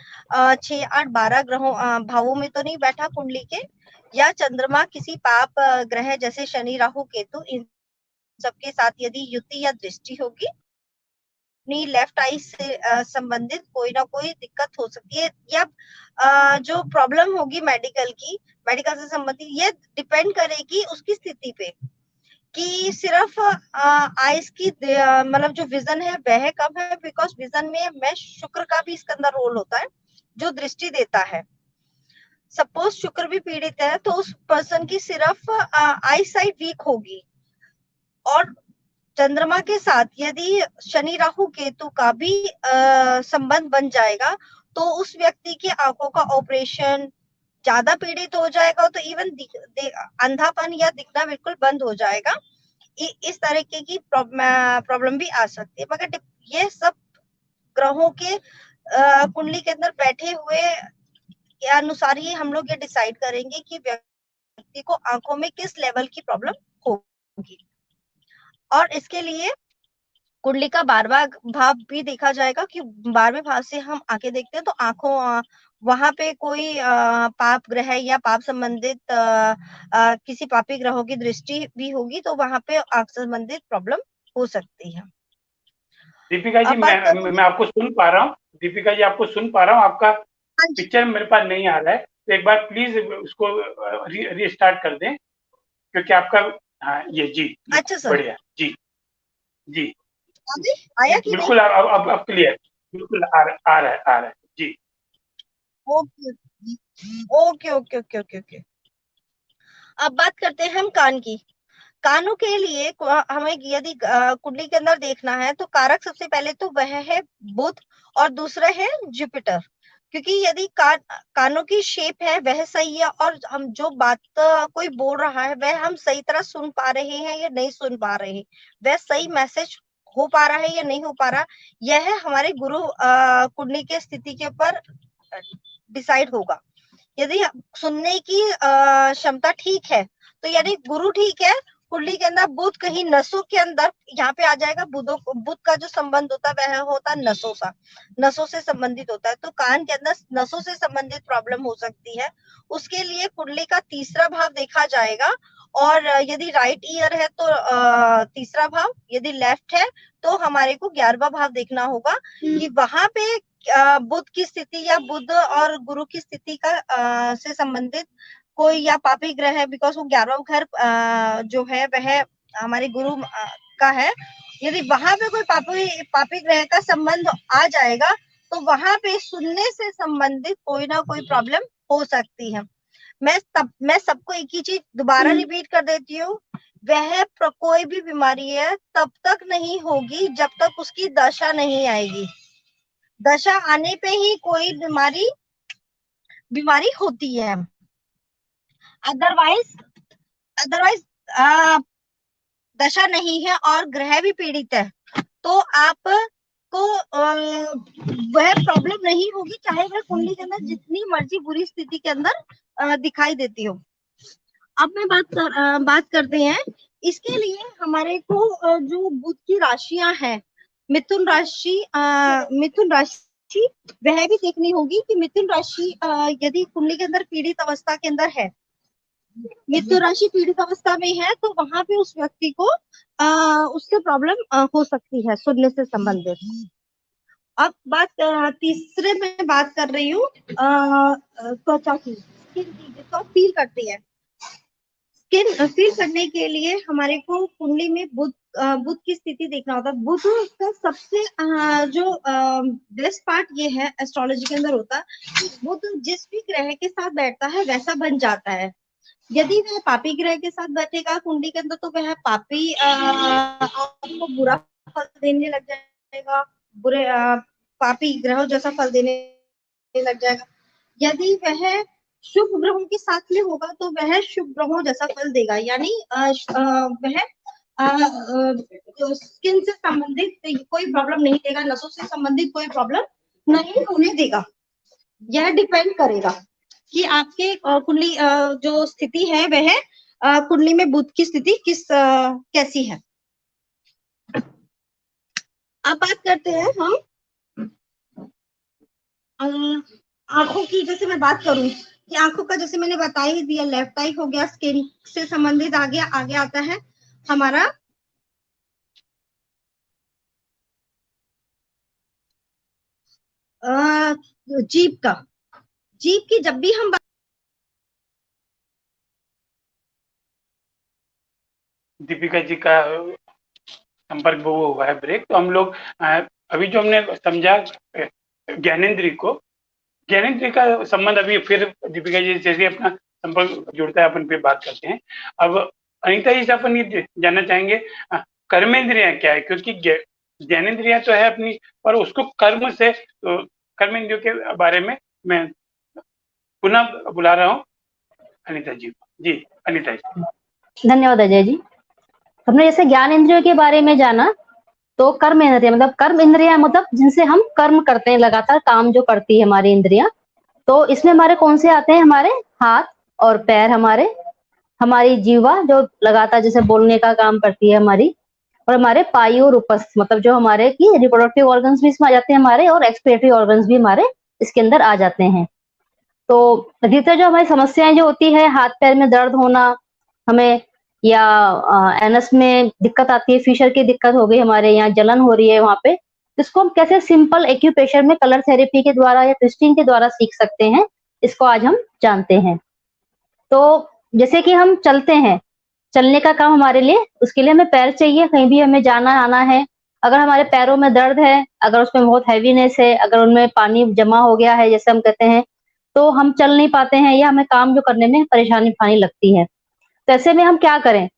6, 8, 12 ग्रहों भावों में तो नहीं बैठा कुंडली के, या चंद्रमा किसी पाप ग्रह जैसे शनि, राहु, केतु, इन सबके साथ यदि युति या दृष्टि होगी, अपनी लेफ्ट आई से संबंधित कोई ना कोई दिक्कत हो सकती है, या जो प्रॉब्लम होगी मेडिकल से संबंधित, ये डिपेंड करेगी उसकी स्थिति पे कि सिर्फ आइस की मतलब जो विजन है वह कम है, बिकॉज विजन में मैं शुक्र का भी इसके अंदर रोल होता है जो दृष्टि देता है। सपोज शुक्र भी पीड़ित है तो उस पर्सन की सिर्फ आई साइट वीक होगी, और चंद्रमा के साथ यदि शनि, राहु, केतु का भी संबंध बन जाएगा तो उस व्यक्ति की आंखों का ऑपरेशन ज्यादा पीड़ित हो जाएगा, तो इवन अंधापन या दिखना बिल्कुल बंद हो जाएगा। इस तरीके की प्रॉब्लम भी आ सकती है। मगर ये सब ग्रहों के कुंडली के अंदर बैठे हुए के अनुसार ही हम लोग ये डिसाइड करेंगे कि व्यक्ति को आंखों में किस लेवल की प्रॉब्लम होगी। और इसके लिए कुंडली का 12वां भाव भी देखा जाएगा कि 12वें भाव से हम आंखें देखते हैं तो आंखों वहां पे कोई पाप ग्रह या पाप संबंधित किसी पापी ग्रहों की दृष्टि भी होगी तो वहां पे आंख संबंधित प्रॉब्लम हो सकती है। दीपिका जी, अब बात मैं करूंगी, मैं आपको सुन पा रहा हूँ। दीपिका जी, आपको सुन पा रहा हूँ। आपका हाँ जी, पिक्चर मेरे पास नहीं आ रहा है, तो एक बार प्लीज उसको रीस्टार्ट कर दें, क्योंकि आपका, हाँ ये जी, अच्छा सर, बढ़िया जी जी, आया कि नहीं? बिल्कुल अब क्लियर, बिल्कुल आ रहा है जी। Okay okay okay okay okay okay. अब बात करते हैं हम कान की। कानों के लिए हमें यदि कुंडली के अंदर देखना है तो कारक सबसे पहले तो वह है बुध, और दूसरा है जुपिटर। क्योंकि यदि कानों की शेप है वह सही है, और हम जो बात कोई बोल रहा है वह हम सही तरह सुन पा रहे हैं या नहीं सुन पा रहे हैं, वह सही मैसेज हो पा रहा है या नहीं हो पा रहा, यह हमारे गुरु कुंडली के स्थिति के ऊपर डिसाइड होगा। यदि सुनने की क्षमता ठीक है तो यानी गुरु ठीक है, कुंडली के अंदर बुध कहीं नसों के अंदर यहाँ पे आ जाएगा। बुध का जो संबंध होता है वह होता है नसों से संबंधित होता है, तो कान के अंदर नसों से संबंधित प्रॉब्लम हो सकती है। उसके लिए कुंडली का तीसरा भाव देखा जाएगा, और यदि राइट ईयर है तो तीसरा भाव, यदि लेफ्ट है तो हमारे को 11वां भाव देखना होगा कि वहां पे बुध की स्थिति या बुध और गुरु की स्थिति का से संबंधित कोई या पापी ग्रह है, बिकॉज वो 11वां घर जो है वह हमारे गुरु का है। यदि वहां पे कोई पापी ग्रह का संबंध आ जाएगा तो वहां पे सुनने से संबंधित कोई ना कोई प्रॉब्लम हो सकती है। मैं सबको एक ही चीज दोबारा रिपीट कर देती हूँ, वह कोई भी बीमारी है तब तक नहीं होगी जब तक उसकी दशा नहीं आएगी। दशा आने पे ही कोई बीमारी होती है, अदरवाइज अदरवाइज दशा नहीं है और ग्रह भी पीड़ित है तो आपको वह प्रॉब्लम नहीं होगी, चाहे वह कुंडली के अंदर जितनी मर्जी बुरी स्थिति के अंदर दिखाई देती हो। अब मैं बात करते हैं इसके लिए हमारे को जो बुध की राशियां हैं, मिथुन राशि वह भी देखनी होगी कि मिथुन राशि यदि कुंडली के अंदर पीड़ित अवस्था के अंदर है मिथुन राशि पीड़ित अवस्था में है तो वहां पे उस व्यक्ति को उससे प्रॉब्लम हो सकती है सुनने से संबंधित। अब तीसरे में बात कर रही हूँ त्वचा की, स्किन की, जिसको आप फील करती है। स्किन फील करने के लिए हमारे को कुंडली में बुध की स्थिति देखना होता है। बुध का सबसे जो बेस्ट पार्ट ये है एस्ट्रोलॉजी के अंदर होता है कि बुध जिस भी ग्रह के साथ बैठता है वैसा बन जाता है। यदि वह पापी ग्रह के साथ बैठेगा कुंडली के अंदर तो वह पापी आपको बुरा फल देने लग जाएगा, बुरे पापी ग्रहों जैसा फल देने लग जाएगा। यदि वह शुभ ग्रहों के साथ में होगा तो वह शुभ ग्रहों जैसा फल देगा, यानी वह स्किन से संबंधित कोई प्रॉब्लम नहीं देगा, नसों से संबंधित कोई प्रॉब्लम नहीं होने देगा। यह डिपेंड करेगा कि आपके कुंडली जो स्थिति है वह कुंडली में बुध की स्थिति कैसी है। अब बात करते हैं हम आंखों की। जैसे मैं बात करूं कि आंखों का, जैसे मैंने बता ही दिया, लेफ्ट आई हो गया, स्किन से संबंधित आगे आता है हमारा जीभ का। जीभ की जब भी हम दीपिका जी का संपर्क वो हुआ है ब्रेक, तो हम लोग अभी जो हमने समझा ज्ञानेंद्री का संबंध अभी फिर दीपिका जी जैसे अपना संपर्क जुड़ता है अपन फिर बात करते हैं। अब अनीता जी से अपन ये जानना चाहेंगे कर्मेंद्रियां क्या है, क्योंकि ज्ञानेंद्रियां तो है अपनी, पर उसको कर्म से कर्मेंद्रियों के बारे में मैं पुनः बुला रहा हूँ अनीता जी को। जी अनीता जी। धन्यवाद अजय जी। हमने जैसे ज्ञान इंद्रियों के बारे में जाना, तो कर्म इंद्रिया मतलब कर्म इंद्रिया मतलब जिनसे हम कर्म करते हैं, लगातार काम जो करती है हमारी इंद्रियां। तो इसमें हमारे कौन से आते हैं? हमारे हाथ और पैर, हमारी जीवा जो लगातार जैसे बोलने का काम करती है हमारी, और हमारे पायु और उपस्थ मतलब जो हमारे की रिप्रोडक्टिव ऑर्गन्स भी इसमें आ जाते हैं हमारे, और एक्सक्रीटरी ऑर्गन्स भी हमारे इसके अंदर आ जाते हैं। तो अधिकतर जो हमारी समस्याएं जो होती है, हाथ पैर में दर्द होना हमें, या एनस में दिक्कत आती है, फिशर की दिक्कत हो गई, हमारे यहाँ जलन हो रही है वहां पे, इसको हम कैसे सिंपल एक्यूप्रेशर में कलर थेरेपी के द्वारा या ट्विस्टिंग के द्वारा सीख सकते हैं, इसको आज हम जानते हैं। तो जैसे कि हम चलते हैं, चलने का काम हमारे लिए, उसके लिए हमें पैर चाहिए, कहीं भी हमें जाना आना है। अगर हमारे पैरों में दर्द है, अगर उसमें बहुत हैवीनेस है, अगर उनमें पानी जमा हो गया है जैसे हम कहते हैं, तो हम चल नहीं पाते हैं या हमें काम जो करने में परेशानी पानी लगती है। तो ऐसे में हम क्या करें?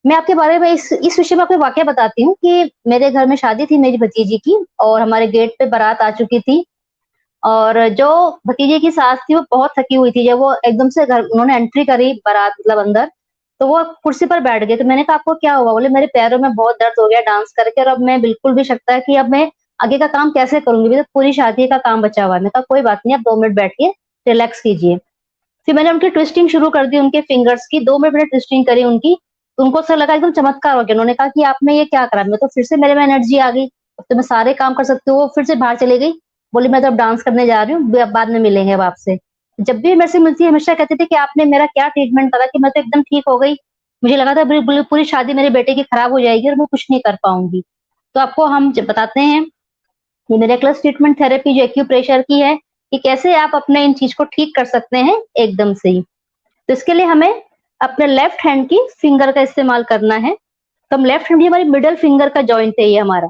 मैं आपके बारे में इस विषय में आपको वाकया बताती हूँ कि मेरे घर में शादी थी मेरी भतीजी की, और हमारे गेट पे बारात आ चुकी थी, और जो भतीजे की सास थी वो बहुत थकी हुई थी। जब वो एकदम से घर उन्होंने एंट्री करी बारात मतलब अंदर, तो वो कुर्सी पर बैठ गए। तो मैंने कहा आपको क्या हुआ? बोले मेरे पैरों में बहुत दर्द हो गया डांस करके, और अब मैं बिल्कुल भी सकता है कि अब मैं आगे का काम कैसे करूंगी, तो पूरी शादी का काम बचा हुआ है। मैं कहा कोई बात नहीं, आप 2 मिनट बैठिए, रिलैक्स कीजिए। फिर मैंने उनकी ट्विस्टिंग शुरू कर दी, उनके फिंगर्स की 2 मिनट मैंने ट्विस्टिंग करी उनकी। उनको ऐसा लगा एकदम चमत्कार हो गया। उन्होंने कहा कि आपने ये क्या करा? मैं तो फिर से मेरे में एनर्जी आ गई, अब तो मैं सारे काम कर सकती हूँ। वो फिर से बाहर चली गई, बोली मैं तो अब डांस करने जा रही हूँ, बाद में मिलेंगे अब आपसे। जब भी मेरे से मिलती है हमेशा कहती थी कि आपने मेरा क्या ट्रीटमेंट करा कि मैं तो एकदम ठीक हो गई, मुझे लगा था पूरी शादी मेरे बेटे की खराब हो जाएगी और मैं कुछ नहीं कर पाऊंगी। तो आपको हम बताते हैं ये मिरेकलस ट्रीटमेंट थेरेपी जो एक्यूप्रेशर की है, कि कैसे आप अपने इन चीज को ठीक कर सकते हैं एकदम से ही। तो इसके लिए हमें अपने लेफ्ट हैंड की फिंगर का इस्तेमाल करना है। तो हम लेफ्ट हैंड, हमारी मिडल फिंगर का जॉइंट है ये हमारा।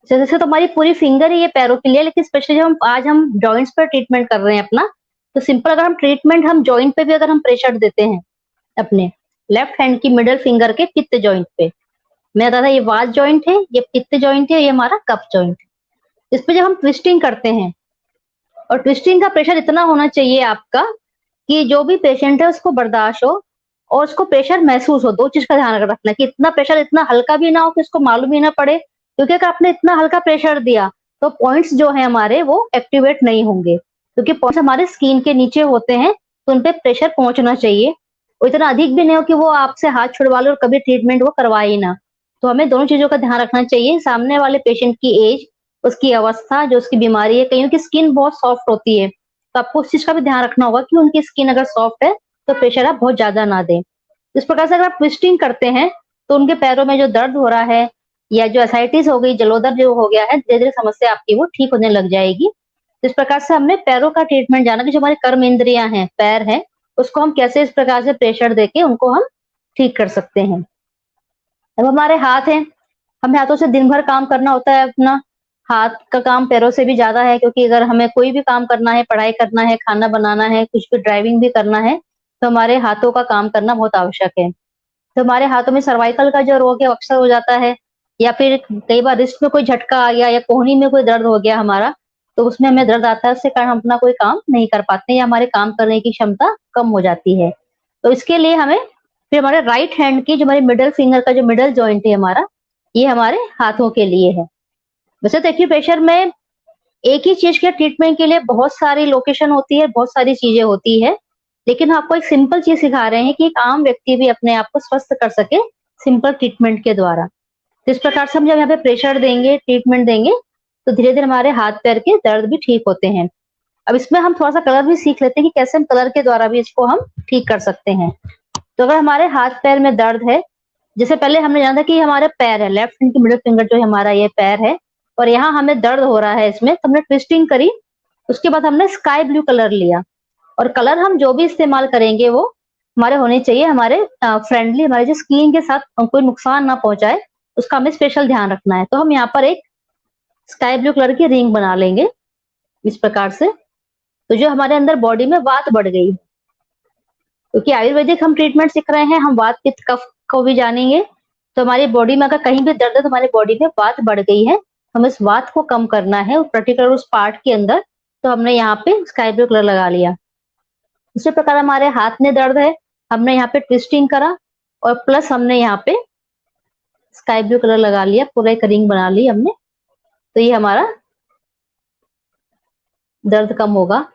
जैसे तो हमारी पूरी फिंगर है ये पैरों के लिए, लेकिन स्पेशली जब आज हम जॉइंट्स पर ट्रीटमेंट कर रहे हैं अपना, तो सिंपल अगर हम ट्रीटमेंट हम जॉइंट पे भी अगर हम प्रेशर देते हैं अपने लेफ्ट हैंड की मिडल फिंगर के पित्त जॉइंट पे, मैं बता था ये वाज जॉइंट है, ये पित्त जॉइंट है, ये हमारा कफ जॉइंट है। इस पे जब हम ट्विस्टिंग करते हैं, और ट्विस्टिंग का प्रेशर इतना होना चाहिए आपका कि जो भी पेशेंट है उसको बर्दाश्त हो और उसको प्रेशर महसूस हो। 2 चीज का ध्यान रखना कि इतना प्रेशर इतना हल्का भी ना हो कि उसको मालूम ही ना पड़े, क्योंकि अगर आपने इतना हल्का प्रेशर दिया तो पॉइंट्स जो है हमारे वो एक्टिवेट नहीं होंगे, क्योंकि पॉइंट्स हमारे स्किन के नीचे होते हैं, तो उनपे प्रेशर पहुंचना चाहिए। और इतना अधिक भी नहीं हो कि वो आपसे हाथ छुड़वा ले और कभी ट्रीटमेंट वो करवाए ही ना। तो हमें दोनों चीजों का ध्यान रखना चाहिए, सामने वाले पेशेंट की एज, उसकी अवस्था, जो उसकी बीमारी है। कईयों की स्किन बहुत सॉफ्ट होती है, तो आपको उस चीज का भी ध्यान रखना होगा कि उनकी स्किन अगर सॉफ्ट है तो प्रेशर आप बहुत ज्यादा ना दें। इस प्रकार से अगर आप ट्विस्टिंग करते हैं तो उनके पैरों में जो दर्द हो रहा है या जो एसाइटिस हो गई, जलोदर जो हो गया है, धीरे धीरे समस्या आपकी वो ठीक होने लग जाएगी। इस प्रकार से हमने पैरों का ट्रीटमेंट जाना कि जो हमारे कर्म इंद्रियां हैं, पैर है, उसको हम कैसे इस प्रकार से प्रेशर देके उनको हम ठीक कर सकते हैं। अब हमारे हाथ हैं, हमें हाथों से दिन भर काम करना होता है अपना, हाथ का काम पैरों से भी ज्यादा है, क्योंकि अगर हमें कोई भी काम करना है, पढ़ाई करना है, खाना बनाना है, कुछ भी ड्राइविंग भी करना है, तो हमारे हाथों का काम करना बहुत आवश्यक है। तो हमारे हाथों में सर्वाइकल का जो रोग है अक्सर हो जाता है, या फिर कई बार रिस्ट में कोई झटका आ गया या कोहनी में कोई दर्द हो गया हमारा, तो उसमें हमें दर्द आता है, उसके कारण हम अपना कोई काम नहीं कर पाते या हमारे काम करने की क्षमता कम हो जाती है। तो इसके लिए हमें फिर हमारे राइट हैंड की जो हमारी मिडल फिंगर का जो मिडल जॉइंट है हमारा, ये हमारे हाथों के लिए है। वैसे तो एक्यूप्रेशर में एक ही चीज के ट्रीटमेंट के लिए बहुत सारी लोकेशन होती है, बहुत सारी चीजें होती है, लेकिन आपको एक सिंपल चीज सिखा रहे हैं कि एक आम व्यक्ति भी अपने आप को स्वस्थ कर सके सिंपल ट्रीटमेंट के द्वारा। तो इस प्रकार से हम जब यहाँ पे प्रेशर देंगे, ट्रीटमेंट देंगे, तो धीरे धीरे हमारे हाथ पैर के दर्द भी ठीक होते हैं। अब इसमें हम थोड़ा सा कलर भी सीख लेते हैं कि कैसे हम कलर के द्वारा भी इसको हम ठीक कर सकते हैं। तो अगर हमारे हाथ पैर में दर्द है, जैसे पहले हमने जाना था कि हमारे पैर है, लेफ्ट हैंड की मिडिल फिंगर जो हमारा ये पैर है, और यहाँ हमें दर्द हो रहा है इसमें, तो हमने ट्विस्टिंग करी, उसके बाद हमने स्काई ब्लू कलर लिया, और कलर हम जो भी इस्तेमाल करेंगे वो हमारे होने चाहिए हमारे फ्रेंडली, हमारे जो स्किन के साथ कोई नुकसान ना पहुंचाए, उसका हमें स्पेशल ध्यान रखना है। तो हम यहाँ पर एक स्काई ब्लू कलर की रिंग बना लेंगे इस प्रकार से। तो जो हमारे अंदर बॉडी में वात बढ़ गई, क्योंकि आयुर्वेदिक हम ट्रीटमेंट सीख रहे हैं, हम वात पित्त कफ को भी जानेंगे, तो हमारी बॉडी में अगर कहीं भी दर्द है तो हमारी बॉडी में वात बढ़ गई है, हमें इस वात को कम करना है पर्टिकुलर उस पार्ट के अंदर। तो हमने यहाँ पे स्काई ब्लू कलर लगा लिया। इसी प्रकार हमारे हाथ में दर्द है, हमने यहाँ पे ट्विस्टिंग करा और प्लस हमने यहाँ पे स्काई ब्लू कलर लगा लिया, पूरा एक रिंग बना ली हमने, तो ये हमारा दर्द कम होगा।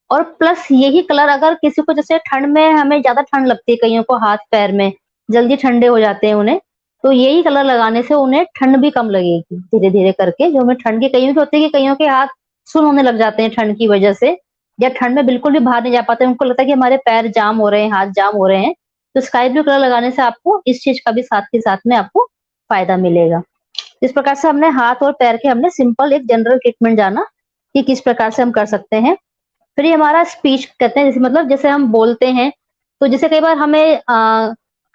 और प्लस यही कलर अगर किसी को, जैसे ठंड में हमें ज्यादा ठंड लगती है, कईयों को हाथ पैर में जल्दी ठंडे हो जाते हैं उन्हें, तो यही कलर लगाने से उन्हें ठंड भी कम लगेगी धीरे धीरे करके। जो हमें ठंड की कईयों की होती है कि कईयों के हाथ सुन होने लग जाते हैं ठंड की वजह से, या ठंड में बिल्कुल भी बाहर नहीं जा पाते, उनको लगता है कि हमारे पैर जाम हो रहे हैं, हाथ जाम हो रहे हैं, तो स्काई ब्लू कलर लगाने से आपको इस चीज का भी साथ के साथ में आपको फायदा मिलेगा। इस प्रकार से हमने हाथ और पैर के हमने सिंपल एक जनरल ट्रीटमेंट जाना कि किस प्रकार से हम कर सकते हैं। फिर ये हमारा स्पीच कहते हैं, जैसे मतलब जैसे हम बोलते हैं, तो जैसे कई बार हमें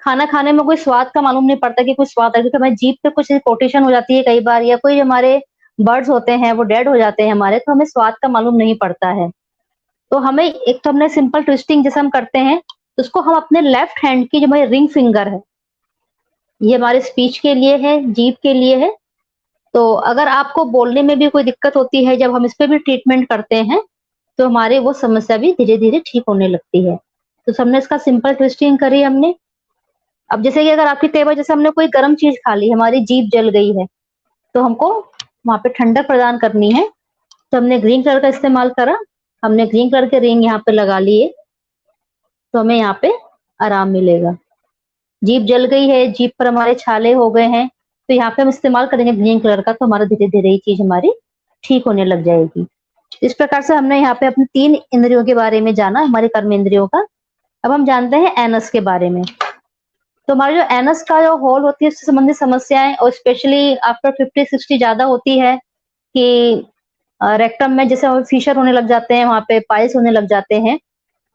खाना खाने में कोई स्वाद का मालूम नहीं पड़ता कि कुछ स्वाद है, क्योंकि हमारी जीभ पे कुछ कोटेशन हो जाती है कई बार, या कोई हमारे बर्ड्स होते हैं वो डेड हो जाते हैं हमारे, तो हमें स्वाद का मालूम नहीं पड़ता है। तो हमें एक तो हमने सिंपल ट्विस्टिंग जैसे हम करते हैं, तो उसको हम अपने लेफ्ट हैंड की जो हमारी रिंग फिंगर है, ये हमारे स्पीच के लिए है, जीभ के लिए है। तो अगर आपको बोलने में भी कोई दिक्कत होती है, जब हम इस पे भी ट्रीटमेंट करते हैं, तो हमारे वो समस्या भी धीरे धीरे ठीक होने लगती है। तो हमने इसका सिंपल ट्विस्टिंग करी हमने। अब जैसे कि अगर आपकी कई बार जैसे हमने कोई गर्म चीज खा ली, हमारी जीभ जल गई है, तो हमको वहां पे ठंडक प्रदान करनी है, तो हमने ग्रीन कलर का इस्तेमाल करा, हमने ग्रीन कलर के रिंग यहाँ पे लगा लिए, तो हमें यहाँ पे आराम मिलेगा। जीभ जल गई है, जीभ पर हमारे छाले हो गए हैं, तो यहाँ पे हम इस्तेमाल करेंगे ग्रीन कलर का, तो हमारा धीरे धीरे ये चीज हमारी ठीक होने लग जाएगी। इस प्रकार से हमने यहाँ पे अपने 3 इंद्रियों के बारे में जाना, हमारे कर्म इंद्रियों का। अब हम जानते हैं एनस के बारे में। तो हमारे जो एनस का जो होल होती है उससे संबंधित समस्याएं, और स्पेशली आफ्टर 50-60 ज्यादा होती है कि रेक्टम में जैसे फिशर होने लग जाते हैं, वहां पे पाइल्स होने लग जाते हैं,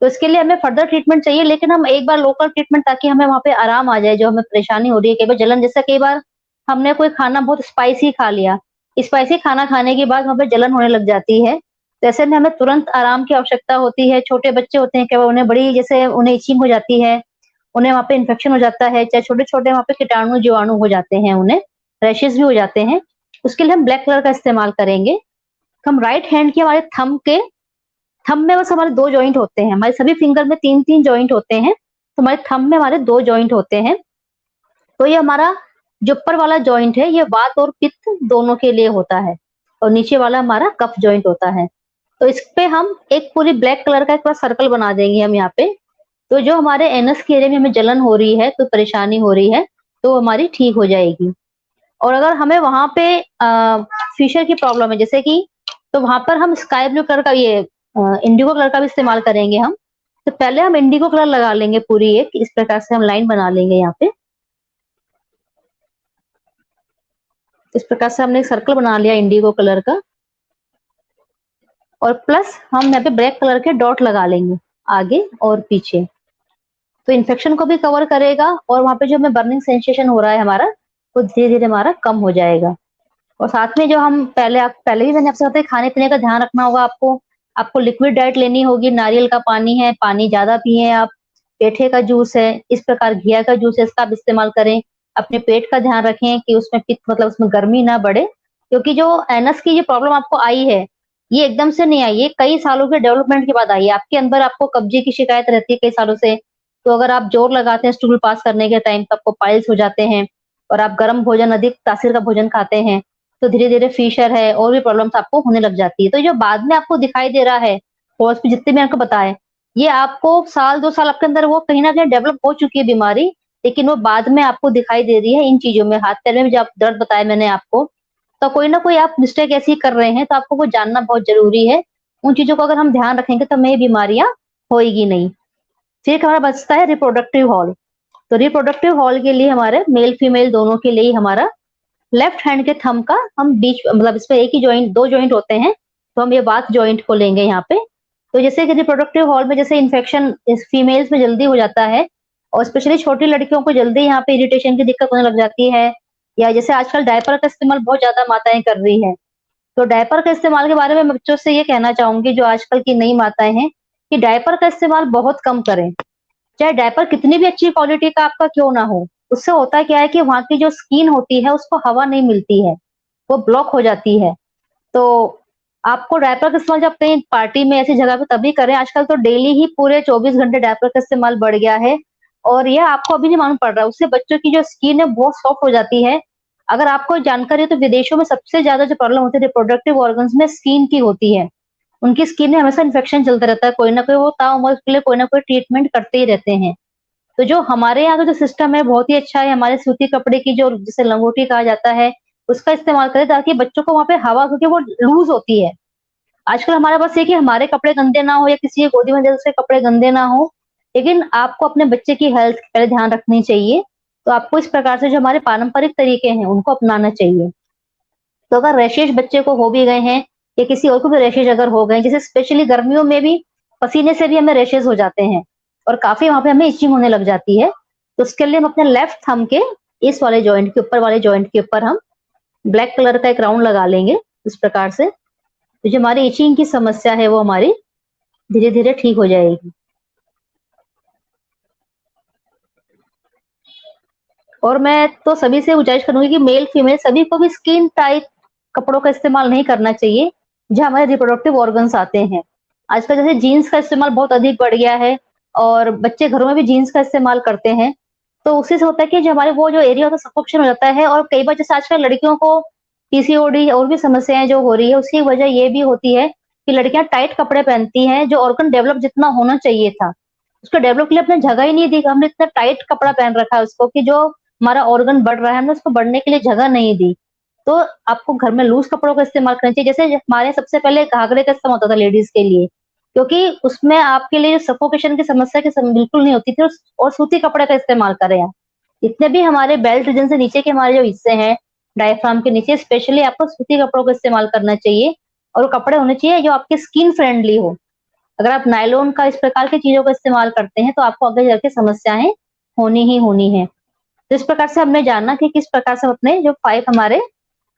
तो इसके लिए हमें फर्दर ट्रीटमेंट चाहिए, लेकिन हम एक बार लोकल ट्रीटमेंट, ताकि हमें वहां पे आराम आ जाए, जो हमें परेशानी हो रही है कई बार जलन, जैसे कई बार हमने कोई खाना बहुत स्पाइसी खा लिया, स्पाइसी खाना खाने के बाद वहां पे जलन होने लग जाती है, तो ऐसे में हमें तुरंत आराम की आवश्यकता होती है। छोटे बच्चे होते हैं, क्या उन्हें बड़ी जैसे उन्हें इचिंग हो जाती है, उन्हें वहां पे इन्फेक्शन हो जाता है, चाहे छोटे छोटे वहां पे कीटाणु जीवाणु हो जाते हैं, उन्हें रैशेस भी हो जाते हैं, उसके लिए हम ब्लैक कलर का इस्तेमाल करेंगे। हम राइट हैंड के हमारे थंब में बस हमारे 2 जॉइंट होते हैं, हमारे सभी फिंगर में 3-3 जॉइंट होते हैं, तो हमारे थंब में हमारे 2 जॉइंट होते हैं। तो ये हमारा जो ऊपर वाला जॉइंट है, ये वात और पित्त दोनों के लिए होता है, और नीचे वाला हमारा कफ जॉइंट होता है। तो इस पे हम एक पूरी ब्लैक कलर का एक पूरा सर्कल बना देंगे हम यहाँ पे। तो जो हमारे एनस के एरिया में हमें जलन हो रही है, कोई परेशानी हो रही है, तो हमारी ठीक हो जाएगी। और अगर हमें वहां पे फिशर की प्रॉब्लम है, जैसे कि, तो वहां पर हम स्काई ब्लू कलर का, ये इंडिगो कलर का भी इस्तेमाल करेंगे हम। तो पहले हम इंडिगो कलर लगा लेंगे पूरी एक, इस प्रकार से हम लाइन बना लेंगे यहाँ पे। इस प्रकार से हमने एक सर्कल बना लिया इंडिगो कलर का, और प्लस हम यहाँ पे ब्लैक कलर के डॉट लगा लेंगे आगे और पीछे। तो इन्फेक्शन को भी कवर करेगा, और वहां पे जो हमें बर्निंग सेंसेशन हो रहा है हमारा, वो धीरे धीरे हमारा कम हो जाएगा। और साथ में जो हम पहले भी मैंने आपसे बताया, खाने पीने का ध्यान रखना होगा आपको। आपको लिक्विड डाइट लेनी होगी, नारियल का पानी है, पानी ज्यादा पिए आप, पेठे का जूस है, इस प्रकार घिया का जूस है, इसका आप इस्तेमाल करें। अपने पेट का ध्यान रखें कि उसमें पित्त मतलब उसमें गर्मी ना बढ़े, क्योंकि जो एनस की ये प्रॉब्लम आपको आई है, ये एकदम से नहीं आई है, कई सालों के डेवलपमेंट के बाद आई है। आपके अंदर आपको कब्जे की शिकायत रहती है कई सालों से, तो अगर आप जोर लगाते हैं स्टूल पास करने के टाइम, तो आपको पाइल्स हो जाते हैं। और आप गर्म भोजन, अधिक तासीर का भोजन खाते हैं, तो धीरे धीरे फीशर है और भी प्रॉब्लम्स आपको होने लग जाती है। तो जो बाद में आपको दिखाई दे रहा है, कोर्स में जितने भी आपको बताए, ये आपको साल 2 साल आपके अंदर वो कहीं ना कहीं डेवलप हो चुकी है बीमारी, लेकिन वो बाद में आपको दिखाई दे रही है इन चीजों में। हाथ पैर में जब दर्द बताया मैंने आपको, तो कोई ना कोई आप मिस्टेक ऐसी कर रहे हैं, तो आपको वो जानना बहुत जरूरी है। उन चीजों को अगर हम ध्यान रखेंगे तो हमें ये बीमारियां होएगी नहीं। फिर एक हमारा बचता है रिप्रोडक्टिव हॉल। तो रिप्रोडक्टिव हॉल के लिए हमारे मेल फीमेल दोनों के लिए हमारा लेफ्ट हैंड के थंब का हम बीच मतलब इसमें एक ही जॉइंट, 2 जॉइंट होते हैं, तो हम ये बात जॉइंट को लेंगे यहाँ पे। तो जैसे कि रिप्रोडक्टिव हॉल में जैसे इन्फेक्शन इस फीमेल्स में जल्दी हो जाता है, और स्पेशली छोटी लड़कियों को जल्दी यहाँ पे इरिटेशन की दिक्कत होने लग जाती है, या जैसे आजकल डायपर का इस्तेमाल बहुत ज्यादा माताएं कर रही हैं, तो डायपर का इस्तेमाल के बारे में मैं बच्चों से ये कहना चाहूंगी, जो आजकल की नई माताएं हैं, कि डायपर का इस्तेमाल बहुत कम करें। चाहे डायपर कितनी भी अच्छी क्वालिटी का आपका क्यों ना हो, उससे होता क्या है कि वहां की जो स्किन होती है उसको हवा नहीं मिलती है, वो ब्लॉक हो जाती है। तो आपको डायपर का इस्तेमाल जब कहीं पार्टी में ऐसी जगह पे तभी करें। आजकल तो डेली ही पूरे 24 घंटे डायपर का इस्तेमाल बढ़ गया है, और यह आपको अभी नहीं मालूम पड़ रहा है, उससे बच्चों की जो स्किन है बहुत सॉफ्ट हो जाती है। अगर आपको जानकारी है तो विदेशों में सबसे ज्यादा जो प्रॉब्लम होती है रिप्रोडक्टिव ऑर्गन्स में स्किन की होती है। उनकी स्किन में हमेशा इन्फेक्शन चलता रहता है, कोई ना कोई वो ताउम्र के लिए कोई ना कोई ट्रीटमेंट करते ही रहते हैं। तो जो हमारे यहाँ का जो सिस्टम है बहुत ही अच्छा है। हमारे सूती कपड़े की जो जिसे लंगोटी कहा जाता है, उसका इस्तेमाल करें, ताकि बच्चों को वहां पे हवा, क्योंकि वो लूज होती है। आजकल हमारे पास ये कि हमारे कपड़े गंदे ना हो, या किसी की गोदी में जैसे कपड़े गंदे ना हो, लेकिन आपको अपने बच्चे की हेल्थ पहले ध्यान रखनी चाहिए। तो आपको इस प्रकार से जो हमारे पारंपरिक तरीके हैं उनको अपनाना चाहिए। तो अगर रैशेज बच्चे को हो भी गए हैं, या किसी और को भी रैशेज अगर हो गए, जैसे स्पेशली गर्मियों में भी पसीने से भी हमें रैशेज हो जाते हैं, और काफी वहां पे हमें इचिंग होने लग जाती है, तो उसके लिए हम अपने लेफ्ट थंब के इस वाले जॉइंट के ऊपर वाले जॉइंट के ऊपर हम ब्लैक कलर का एक राउंड लगा लेंगे इस प्रकार से। तो जो हमारी इचिंग की समस्या है वो हमारी धीरे धीरे ठीक हो जाएगी। और मैं तो सभी से गुजारिश करूंगी कि मेल फीमेल सभी को भी स्किन टाइट कपड़ों का इस्तेमाल नहीं करना चाहिए जो हमारे रिप्रोडक्टिव ऑर्गन्स आते हैं। आजकल जैसे जीन्स का इस्तेमाल बहुत अधिक बढ़ गया है, और बच्चे घरों में भी जीन्स का इस्तेमाल करते हैं, तो उससे होता है कि जो हमारे वो जो एरिया होता है सफोकेशन हो जाता है। और कई बार जैसे आजकल लड़कियों को पीसीओडी और भी समस्याएं जो हो रही है, उसकी वजह ये भी होती है कि लड़कियां टाइट कपड़े पहनती हैं, जो ऑर्गन डेवलप जितना होना चाहिए था उसको डेवलप के लिए अपने जगह ही नहीं दी। हमने इतना टाइट कपड़ा पहन रखा है उसको कि जो हमारा ऑर्गन बढ़ रहा है हमने उसको बढ़ने के लिए जगह नहीं दी। तो आपको घर में लूज कपड़ों का इस्तेमाल करना चाहिए। जैसे हमारे सबसे पहले घाघरे का इस्तेमाल होता था लेडीज के लिए, क्योंकि उसमें आपके लिए सफोकेशन की समस्या की बिल्कुल नहीं होती थी। और सूती कपड़े का इस्तेमाल करें आप। जितने भी हमारे बेल्ट रीजन से नीचे के हमारे जो हिस्से हैं डायफ्राम के नीचे, स्पेशली आपको सूती कपड़ों का इस्तेमाल करना चाहिए, और वो कपड़े होने चाहिए जो आपके स्किन फ्रेंडली हो। अगर आप नायलॉन का इस प्रकार की चीजों का इस्तेमाल करते हैं तो आपको आगे जाके समस्याएं होनी ही होनी है। तो इस प्रकार से हमने जाना कि किस प्रकार से हम अपने जो 5 हमारे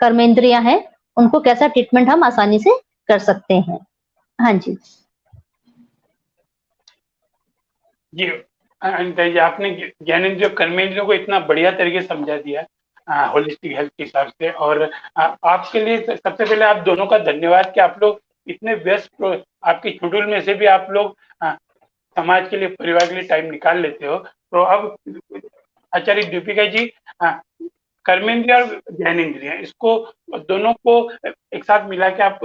कर्मेंद्रियां हैं उनको कैसा ट्रीटमेंट हम आसानी से कर सकते हैं। हाँ जी जी। अनिता जी, आपने ज्ञानेंद्रिय कर्मेंद्रियों को इतना बढ़िया तरीके से समझा दिया होलिस्टिक हेल्थ के हिसाब से। और आपके लिए सबसे पहले आप दोनों का धन्यवाद कि आप लोग इतने व्यस्त आपके शेड्यूल में से भी आप लोग समाज के लिए, परिवार के लिए टाइम निकाल लेते हो। तो अब आचार्य दीपिका जी, कर्मेंद्रिय और ज्ञानेंद्रिय इसको दोनों को एक साथ मिला के आप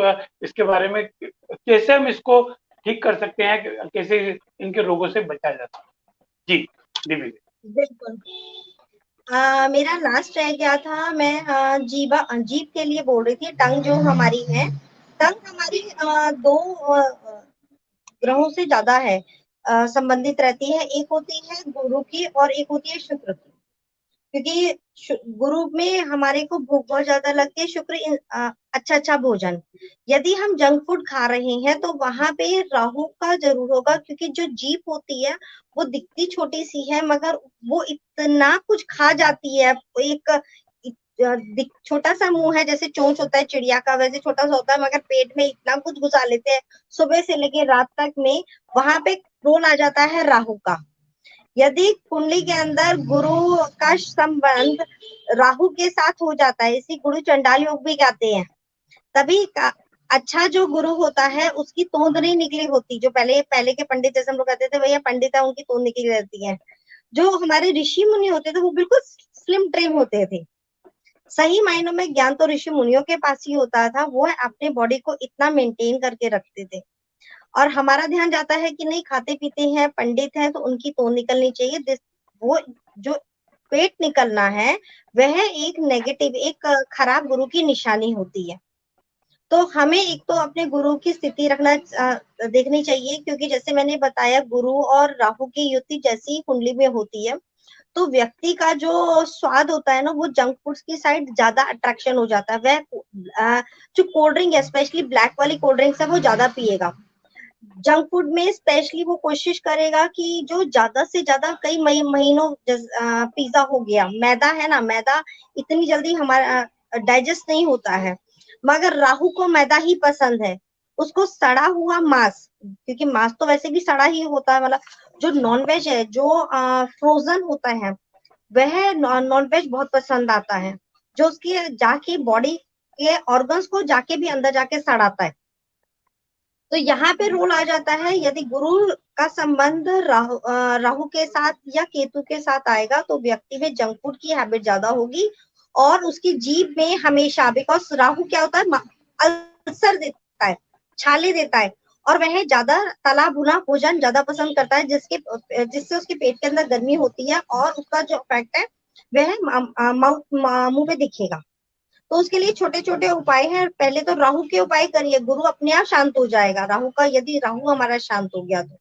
इसके बारे में कैसे हम इसको ठीक कर सकते हैं, कैसे इनके रोगों से बचा जाता है? जी दीपिका। बिल्कुल। मेरा लास्ट रह गया था, मैं जीभ के लिए बोल रही थी। टंग जो हमारी है, टंग हमारी 2 ग्रहों से ज्यादा है। संबंधित रहती है। एक होती है गुरु की और एक होती है शुक्र की, क्योंकि गुरु में हमारे को भूख बहुत ज्यादा लगती है, शुक्र अच्छा अच्छा भोजन। यदि हम जंक फूड खा रहे हैं तो वहां पे राहु का जरूर होगा, क्योंकि जो जीभ होती है वो दिखती छोटी सी है मगर वो इतना कुछ खा जाती है। एक छोटा सा मुंह है, जैसे चोंच होता है चिड़िया का, वैसे छोटा सा होता है मगर पेट में इतना कुछ घुसा लेते हैं सुबह से लेके रात तक में। वहां पे रोल आ जाता है राहु का। यदि कुंडली के अंदर गुरु का संबंध राहु के साथ हो जाता है, इसी गुरु चंडाल योग भी कहते हैं, तभी अच्छा जो गुरु होता है उसकी तोंद नहीं निकली होती। जो पहले पहले के पंडित, जैसे हम लोग कहते थे भैया पंडित है, उनकी तोंद निकली रहती है। जो हमारे ऋषि मुनि होते थे वो बिल्कुल स्लिम ट्रिम होते थे। सही मायनों में ज्ञान तो ऋषि मुनियों के पास ही होता था, वो अपने बॉडी को इतना मेंटेन करके रखते थे। और हमारा ध्यान जाता है कि नहीं, खाते पीते हैं, पंडित हैं तो उनकी तोंद निकलनी चाहिए। वो जो पेट निकलना है वह एक नेगेटिव, एक खराब गुरु की निशानी होती है। तो हमें एक तो अपने गुरु की स्थिति रखना देखनी चाहिए, क्योंकि जैसे मैंने बताया गुरु और राहु की युति जैसी कुंडली में होती है तो व्यक्ति का जो स्वाद होता है ना वो जंक फूड्स की साइड ज्यादा अट्रैक्शन हो जाता है। वह जो कोल्ड ड्रिंक है, स्पेशली ब्लैक वाली कोल्ड ड्रिंक्स है, वो ज्यादा पिएगा। जंक फूड में स्पेशली वो कोशिश करेगा कि जो ज्यादा से ज्यादा कई महीनों, पिज्जा हो गया, मैदा है ना, मैदा इतनी जल्दी हमारा डाइजेस्ट नहीं होता है, मगर राहु को मैदा ही पसंद है। उसको सड़ा हुआ मांस, क्योंकि मांस तो वैसे भी सड़ा ही होता है, मतलब जो नॉनवेज है, जो फ्रोजन होता है, वह नॉनवेज बहुत पसंद आता है, जो उसकी जाके बॉडी के ऑर्गन्स को जाके भी अंदर जाके सड़ाता है। तो यहाँ पे रोल आ जाता है, यदि गुरु का संबंध राहु के साथ या केतु के साथ आएगा तो व्यक्ति में जंक फूड की हैबिट ज्यादा होगी और उसकी जीभ में हमेशा, बिकॉज राहु क्या होता है, अल्सर देता है, छाले देता है, और वह ज्यादा तला भुना भोजन ज्यादा पसंद करता है, जिससे उसके पेट के अंदर गर्मी होती है और उसका जो इफेक्ट है वह मुंह पे दिखेगा। तो उसके लिए छोटे छोटे उपाय हैं। पहले तो राहु के उपाय करिए, गुरु अपने आप शांत हो जाएगा। राहु का, यदि राहु हमारा शांत हो गया तो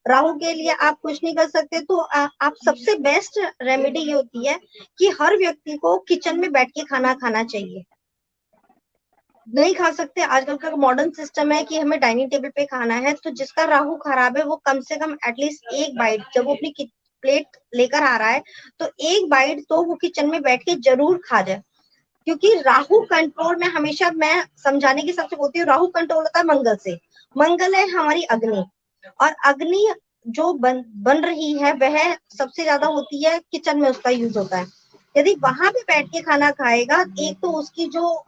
राहु के लिए आप कुछ नहीं कर सकते, तो आप सबसे बेस्ट रेमेडी ये होती है कि हर व्यक्ति को किचन में बैठ के खाना खाना चाहिए। नहीं खा सकते, आजकल का मॉडर्न सिस्टम है कि हमें डाइनिंग टेबल पे खाना है, तो जिसका राहु खराब है वो कम से कम एटलीस्ट एक बाइट, जब वो अपनी प्लेट लेकर आ रहा है तो एक बाइट तो वो किचन में बैठ के जरूर खा जाए। क्योंकि राहु कंट्रोल में, हमेशा मैं समझाने की सबसे बोलती हूँ, राहु कंट्रोल होता है मंगल से। मंगल है हमारी अग्नि, और अग्नि जो बन रही है वह सबसे ज्यादा होती है किचन में, उसका यूज होता है। यदि वहां पे बैठ के खाना खाएगा, एक तो उसकी जो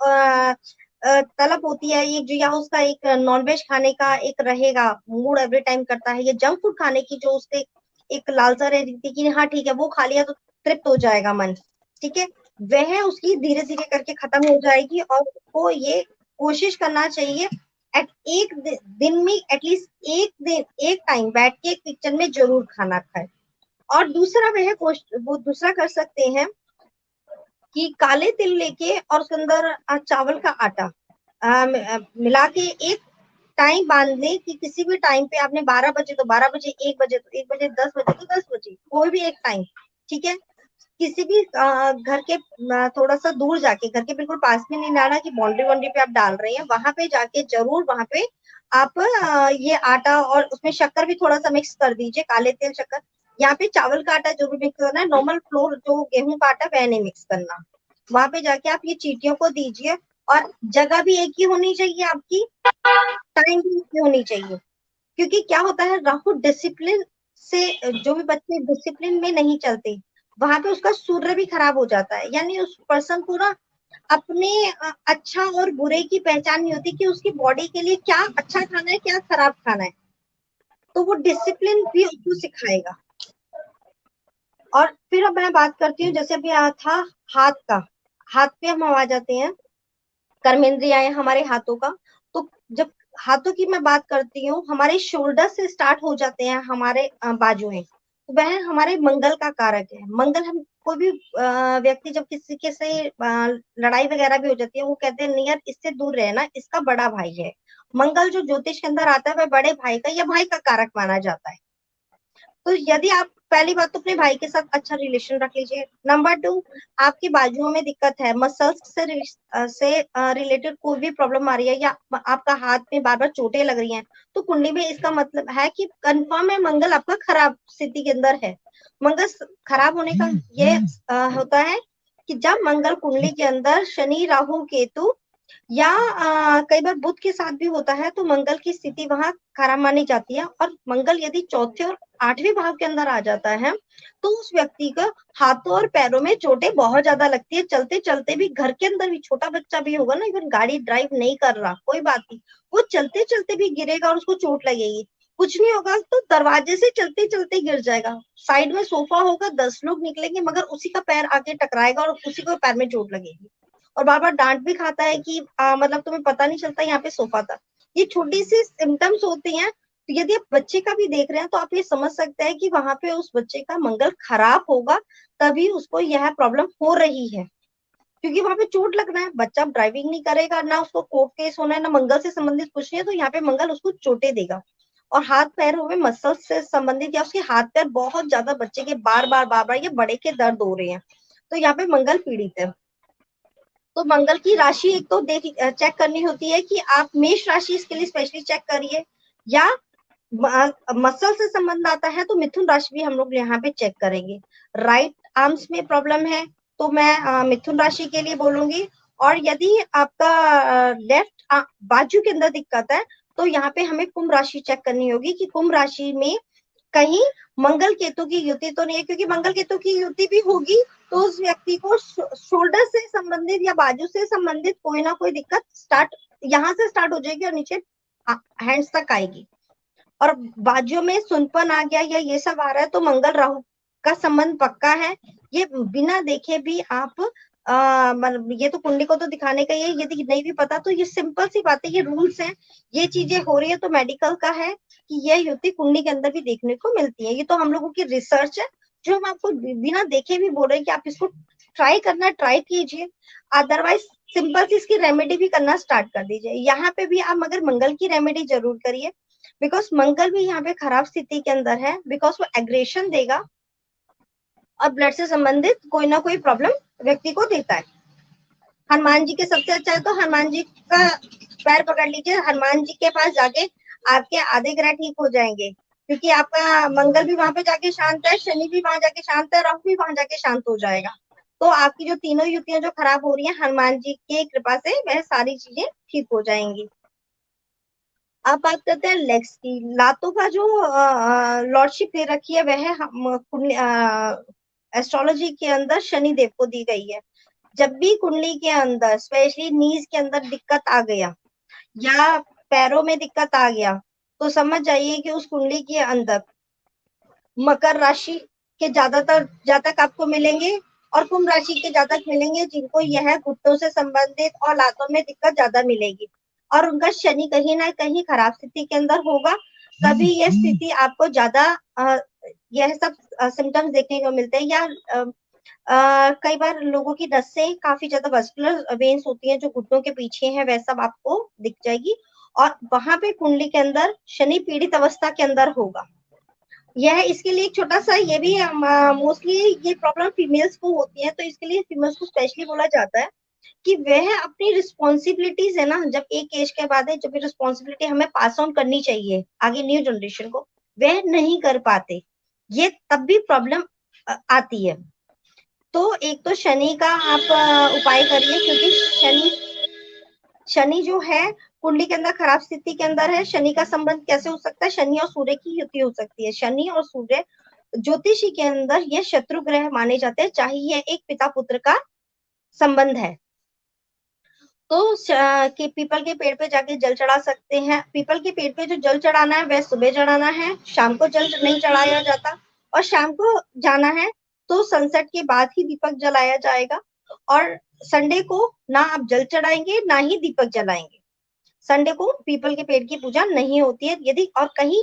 तलब होती है, एक जो, या उसका एक नॉनवेज खाने का एक रहेगा मूड, एवरी टाइम करता है, या जंक फूड खाने की जो उसके एक लालसा रहती है कि हाँ ठीक है वो खा लिया तो तृप्त हो जाएगा मन, ठीक है, वह उसकी धीरे धीरे करके खत्म हो जाएगी। और उसको ये कोशिश करना चाहिए एक दिन में एटलीस्ट एक टाइम बैठ के किचन में जरूर खाना खाए। और दूसरा वो दूसरा कर सकते हैं कि काले तिल लेके और उसके अंदर चावल का आटा मिला के एक टाइम बांध ले कि किसी भी टाइम पे आपने 12 बजे तो 12 बजे, 1 बजे तो 1 बजे, 10 बजे तो 10 बजे, कोई भी एक टाइम, ठीक है। किसी भी घर के थोड़ा सा दूर जाके, घर के बिल्कुल पास में नहीं डालना कि बाउंड्री वाउंड्री पे आप डाल रहे हैं, वहां पे जाके जरूर वहां पे आप ये आटा और उसमें शक्कर भी थोड़ा सा मिक्स कर दीजिए, काले तिल शक्कर। यहाँ पे चावल का आटा जरूर मिक्स करना है, नॉर्मल फ्लोर जो गेहूं का आटा वह नहीं मिक्स करना। वहां पे जाके आप ये चीटियों को दीजिए, और जगह भी एक ही होनी चाहिए आपकी, टाइम भी एक ही होनी चाहिए। क्योंकि क्या होता है, राहु डिसिप्लिन से, जो भी बच्चे डिसिप्लिन में नहीं चलते वहां पे उसका सूर्य भी खराब हो जाता है, यानी उस पर्सन को ना अपने अच्छा और बुरे की पहचान नहीं होती कि उसकी बॉडी के लिए क्या अच्छा खाना है, क्या खराब खाना है, तो वो डिसिप्लिन भी उसको सिखाएगा। और फिर अब मैं बात करती हूँ, जैसे अभी था हाथ का, हाथ पे हम आ जाते हैं, कर्मेंद्रियाएं हमारे हाथों का। तो जब हाथों की मैं बात करती हूँ, हमारे शोल्डर से स्टार्ट हो जाते हैं हमारे बाजुएं, तो वह हमारे मंगल का कारक है। मंगल, हम कोई भी व्यक्ति जब किसी के से लड़ाई वगैरह भी हो जाती है, वो कहते हैं नहीं यार इससे दूर रहना, इसका बड़ा भाई है। मंगल जो ज्योतिष के अंदर आता है वह बड़े भाई का या भाई का कारक माना जाता है। तो यदि आप पहली बात तो अपने भाई के साथ अच्छा रिलेशन रख लीजिए। नंबर 2, आपकी बाजुओं में दिक्कत है, मसल्स से रिलेटेड कोई भी प्रॉब्लम आ रही है या आपका हाथ में बार बार चोटें लग रही हैं, तो कुंडली में इसका मतलब है कि कंफर्म है मंगल आपका खराब स्थिति के अंदर है। मंगल खराब होने का ये होता है कि जब मंगल कुंडली के अंदर शनि, राहु, केतु या कई बार बुध के साथ भी होता है, तो मंगल की स्थिति वहां खराब मानी जाती है। और मंगल यदि चौथे और 8वें भाव के अंदर आ जाता है, तो उस व्यक्ति को हाथों और पैरों में चोटें बहुत ज्यादा लगती है। चलते चलते भी, घर के अंदर भी, छोटा बच्चा भी होगा ना, इवन गाड़ी ड्राइव नहीं कर रहा, कोई बात नहीं, वो चलते चलते भी गिरेगा और उसको चोट लगेगी। कुछ नहीं होगा तो दरवाजे से चलते चलते गिर जाएगा, साइड में सोफा होगा, 10 लोग निकलेंगे मगर उसी का पैर आके टकराएगा और उसी को पैर में चोट लगेगी। और बार बार डांट भी खाता है कि मतलब तुम्हें पता नहीं चलता यहाँ पे सोफा था। ये छोटी सी सिम्टम्स होती हैं। तो यदि आप बच्चे का भी देख रहे हैं तो आप ये समझ सकते हैं कि वहां पे उस बच्चे का मंगल खराब होगा, तभी उसको यह प्रॉब्लम हो रही है, क्योंकि वहां पे चोट लगना है। बच्चा ड्राइविंग नहीं करेगा, ना उसको कोर्ट केस होना है, ना मंगल से संबंधित कुछ नहीं है, तो यहाँ पे मंगल उसको चोटें देगा। और हाथ पैरों में मसल से संबंधित या उसके हाथ पैर बहुत ज्यादा बच्चे के बार बार या बड़े के दर्द हो रहे हैं, तो यहाँ पे मंगल पीड़ित है। तो मंगल की राशि एक तो चेक करनी होती है कि आप मेष राशि इसके लिए स्पेशली चेक करिए, या मसल से संबंध आता है तो मिथुन राशि भी हम लोग यहाँ पे चेक करेंगे। राइट आर्म्स में प्रॉब्लम है तो मैं मिथुन राशि के लिए बोलूंगी। और यदि आपका लेफ्ट बाजू के अंदर दिक्कत है तो यहाँ पे हमें कुंभ राशि चेक करनी होगी कि कुंभ राशि में कहीं मंगल केतु की युति तो नहीं है, क्योंकि मंगल केतु की युति भी होगी तो उस व्यक्ति को शोल्डर से संबंधित या बाजू से संबंधित कोई ना कोई दिक्कत यहाँ से स्टार्ट हो जाएगी और नीचे हैंड्स तक आएगी। और बाजू में सुनपन आ गया या ये सब आ रहा है तो मंगल राहु का संबंध पक्का है। ये बिना देखे भी आप ये तो कुंडली को तो दिखाने का ही है, यदि नहीं भी पता तो ये सिंपल सी बात है, ये रूल्स हैं, ये चीजें हो रही है तो मेडिकल का है कि यह युति कुंडली के अंदर भी देखने को मिलती है। ये तो हम लोगों की रिसर्च है जो हम आपको बिना देखे भी बोल रहे हैं कि आप इसको ट्राई करना, ट्राई कीजिए, अदरवाइज सिंपल सी इसकी रेमेडी भी करना स्टार्ट कर दीजिए। यहाँ पे भी आप मगर मंगल की रेमेडी जरूर करिए, बिकॉज मंगल भी यहाँ पे खराब स्थिति के अंदर है, बिकॉज वो एग्रेशन देगा और ब्लड से संबंधित कोई ना कोई प्रॉब्लम व्यक्ति को देता है। हनुमान जी के सबसे अच्छा है तो हनुमान जी का पैर पकड़ लीजिए, हनुमान जी के पास जाके आपके आधे ग्रह ठीक हो जाएंगे, क्योंकि आपका मंगल भी वहां पे जाके शांत है, शनि भी वहां जाके शांत है, राहु भी वहां जाके शांत हो जाएगा। तो आपकी जो तीनों युतियां जो खराब हो रही हैं, हनुमान जी की कृपा से वह सारी चीजें ठीक हो जाएंगी। अब बात करते हैं लेग्स की। लातों का जो लॉर्डशिप दे रखी है वह एस्ट्रोलॉजी के अंदर शनि देव को दी गई है। जब भी कुंडली के अंदर स्पेशली नीज के अंदर दिक्कत आ गया या पैरों में दिक्कत आ गया तो समझ जाइए कि उस कुंडली के अंदर मकर राशि के ज्यादातर जातक आपको मिलेंगे और कुंभ राशि के जातक मिलेंगे जिनको यह घुटनों से संबंधित और लातों में दिक्कत ज्यादा मिलेगी और उनका शनि कहीं ना कहीं खराब स्थिति के अंदर होगा, तभी यह स्थिति आपको ज्यादा यह सब सिम्टम्स देखने को मिलते हैं। या कई बार लोगों की नसें काफी ज्यादा मस्कुलर वेन्स होती हैं जो घुटनों के पीछे हैं, वह सब आपको दिख जाएगी और वहां पे कुंडली के अंदर शनि पीड़ित अवस्था के अंदर होगा। यह इसके लिए एक छोटा सा ये भी मोस्टली ये प्रॉब्लम फीमेल्स को होती है, तो इसके लिए फीमेल्स को स्पेशली बोला जाता है कि वह अपनी रिस्पॉन्सिबिलिटीज है ना, जब एक एज के बाद है जब रिस्पॉन्सिबिलिटी हमें पास ऑन करनी चाहिए आगे न्यू जनरेशन को, वह नहीं कर पाते, ये तब भी प्रॉब्लम आती है। तो एक तो शनि का आप उपाय करिए, क्योंकि शनि जो है कुंडली के अंदर खराब स्थिति के अंदर है। शनि का संबंध कैसे हो सकता है? शनि और सूर्य की युति हो सकती है। शनि और सूर्य ज्योतिषी के अंदर ये शत्रु ग्रह माने जाते हैं, चाहे यह एक पिता पुत्र का संबंध है। तो कि पीपल के पेड़ पे जाके जल चढ़ा सकते हैं। पीपल के पेड़ पे जो जल चढ़ाना है वह सुबह चढ़ाना है, शाम को जल नहीं चढ़ाया जाता। और शाम को जाना है तो सनसेट के बाद ही दीपक जलाया जाएगा। और संडे को ना आप जल चढ़ाएंगे ना ही दीपक जलाएंगे। संडे को पीपल के पेड़ की पूजा नहीं होती है। यदि और कहीं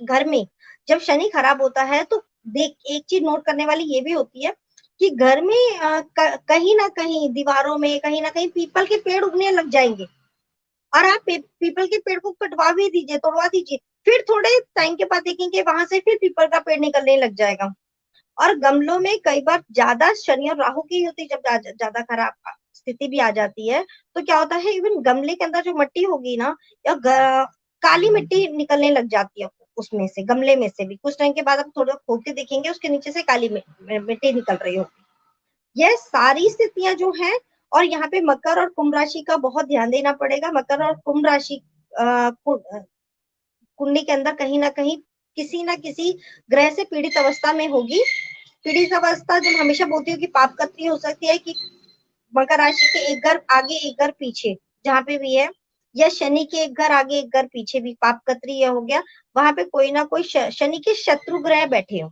घर में जब शनि खराब होता है तो एक चीज नोट करने वाली ये भी होती है कि घर में कहीं ना कहीं दीवारों में कहीं ना कहीं पीपल के पेड़ उगने लग जाएंगे। और आप पीपल के पेड़ को कटवा भी दीजिए, तोड़वा दीजिए, फिर थोड़े टाइम के बाद देखेंगे वहां से फिर पीपल का पेड़ निकलने लग जाएगा। और गमलों में कई बार ज्यादा शनि और राहु की होती है, जब ज्यादा खराब स्थिति भी आ जाती है तो क्या होता है, इवन गमले के अंदर जो मिट्टी होगी ना, या काली मिट्टी निकलने लग जाती है उसमें से, गमले में से भी कुछ टाइम के बाद आप थोड़ा खोद के देखेंगे उसके नीचे से काली मिट्टी निकल रही होगी। यह सारी स्थितियां जो है, और यहाँ पे मकर और कुंभ राशि का बहुत ध्यान देना पड़ेगा। मकर और कुंभ राशि कुंडली के अंदर कहीं ना कहीं किसी ना किसी ग्रह से पीड़ित अवस्था में होगी। पीड़ित अवस्था जो हमेशा बोलती हूँ कि पाप कत्ती हो सकती है, कि मकर राशि के एक घर आगे एक घर पीछे जहां पे भी है, या शनि के एक घर आगे एक घर पीछे भी पाप कत्री हो गया, वहां पे कोई ना कोई शनि के शत्रु ग्रह बैठे हो,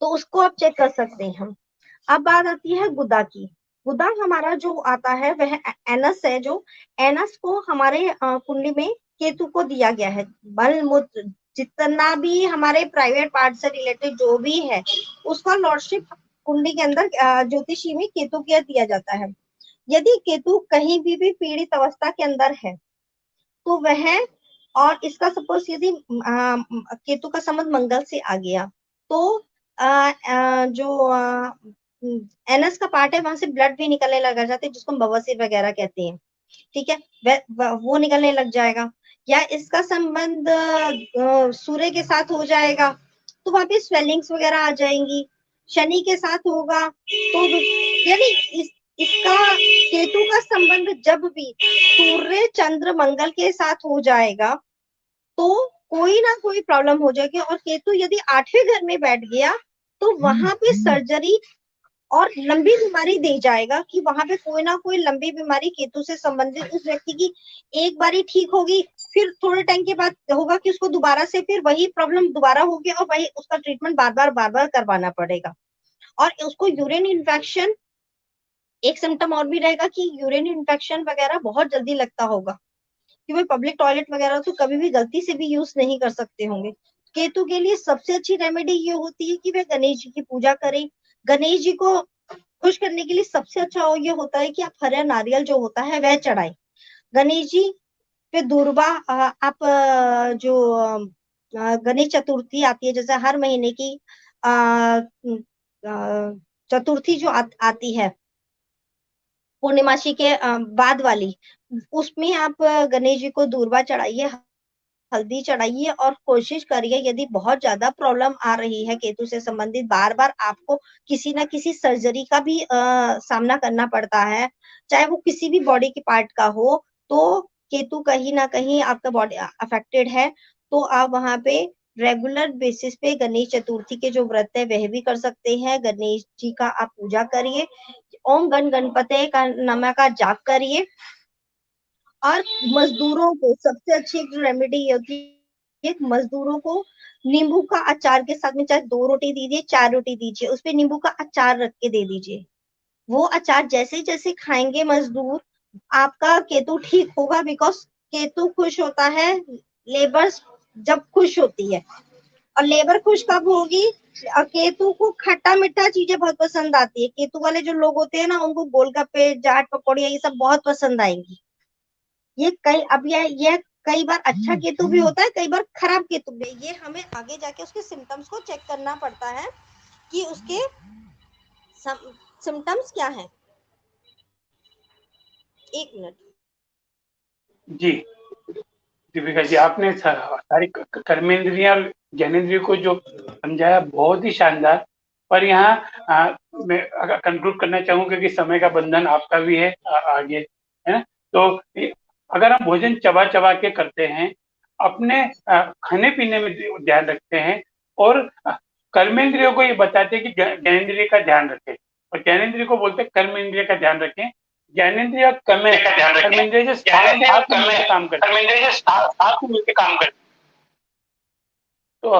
तो उसको आप चेक कर सकते हैं हम। अब बात आती है गुदा की। गुदा हमारा जो आता है वह एनस है, जो एनस को हमारे कुंडली में केतु को दिया गया है। बल मूत्र जितना भी हमारे प्राइवेट पार्ट से रिलेटेड जो भी है, उसका लॉर्डशिप कुंडली के अंदर ज्योतिषी में केतु को दिया जाता है। यदि केतु कहीं भी पीड़ित अवस्था के अंदर है तो वह, और इसका सपोज यदि केतु का संबंध मंगल से आ गया तो जो एनस का पार्ट है वहां से ब्लड भी निकलने लग जाते हैं, जिसको हम बवासीर वगैरह कहते हैं, ठीक है, वो निकलने लग जाएगा। या इसका संबंध सूर्य के साथ हो जाएगा तो वहां पे स्वेलिंग्स वगैरह आ जाएंगी। शनि के साथ होगा तो यानी इसका केतु का संबंध जब भी सूर्य चंद्र मंगल के साथ हो जाएगा तो कोई ना कोई प्रॉब्लम हो जाएगी। और केतु यदि 8वें घर में बैठ गया तो वहां पे सर्जरी और लंबी बीमारी दे जाएगा, कि वहां पे कोई ना कोई लंबी बीमारी केतु से संबंधित उस व्यक्ति की एक बारी ठीक होगी, फिर थोड़े टाइम के बाद होगा कि उसको दोबारा से फिर वही प्रॉब्लम दोबारा होगी और वही उसका ट्रीटमेंट बार बार करवाना पड़ेगा। और उसको यूरिन इन्फेक्शन, एक सिम्टम और भी रहेगा कि यूरिन इन्फेक्शन वगैरह बहुत जल्दी लगता होगा, कि वो पब्लिक टॉयलेट वगैरह तो कभी भी गलती से भी यूज नहीं कर सकते होंगे। केतु के लिए सबसे अच्छी रेमेडी ये होती है कि वे गणेश जी की पूजा करें। गणेश जी को खुश करने के लिए सबसे अच्छा ये होता है कि आप हरा नारियल जो होता है वह चढ़ाए गणेश जी पे। दूर्वा आप जो गणेश चतुर्थी आती है, जैसे हर महीने की चतुर्थी जो आती है पूर्णिमासी के बाद वाली, उसमें आप गणेश जी को दूर्वा चढ़ाइए, हल्दी चढ़ाइए, और कोशिश करिए यदि बहुत ज्यादा प्रॉब्लम आ रही है केतु से संबंधित, बार बार आपको किसी ना किसी सर्जरी का भी सामना करना पड़ता है, चाहे वो किसी भी बॉडी के पार्ट का हो, तो केतु कहीं ना कहीं आपका बॉडी अफेक्टेड है, तो आप वहां पे रेगुलर बेसिस पे गणेश चतुर्थी के जो व्रत है वह भी कर सकते हैं। गणेश जी का आप पूजा करिए, ओम गण गणपते का नमः का जाप करिए। और मजदूरों को सबसे अच्छी एक रेमेडी ये होती है, मजदूरों को नींबू का अचार के साथ में चाहे 2 रोटी दीजिए 4 रोटी दीजिए, उसपे नींबू का अचार रख के दे दीजिए। वो अचार जैसे जैसे खाएंगे मजदूर, आपका केतु ठीक होगा। बिकॉज केतु खुश होता है लेबर जब खुश होती है, और लेबर खुश कब होगी, केतु को खट्टा मीठा चीजें बहुत पसंद आती है। केतु वाले जो लोग होते हैं ना, उनको गोलगप्पे चाट पकौड़िया ये सब बहुत पसंद आएंगी। ये कई अब ये कई बार अच्छा केतु भी होता है, कई बार खराब केतु भी। ये हमें आगे जाके उसके सिम्टम्स को चेक करना पड़ता है कि उसके सिम्टम्स क्या है। 1 मिनट जी दीपिका जी, आपने सारी कर्मेंद्रिय और ज्ञानेंद्रिय को जो समझाया बहुत ही शानदार। पर यहाँ मैं कंक्लूड करना चाहूंगा कि समय का बंधन आपका भी है आगे, है ना। तो अगर हम भोजन चबा चबा के करते हैं, अपने खाने पीने में ध्यान रखते हैं, और कर्मेंद्रियों को ये बताते हैं कि ज्ञानेंद्रिय का ध्यान रखें, और ज्ञानेंद्रिय को बोलते हैं कर्मेंद्रिय का ध्यान रखें। ज्ञानेंद्रिय कर्मेंद्रिय से काम करते, तो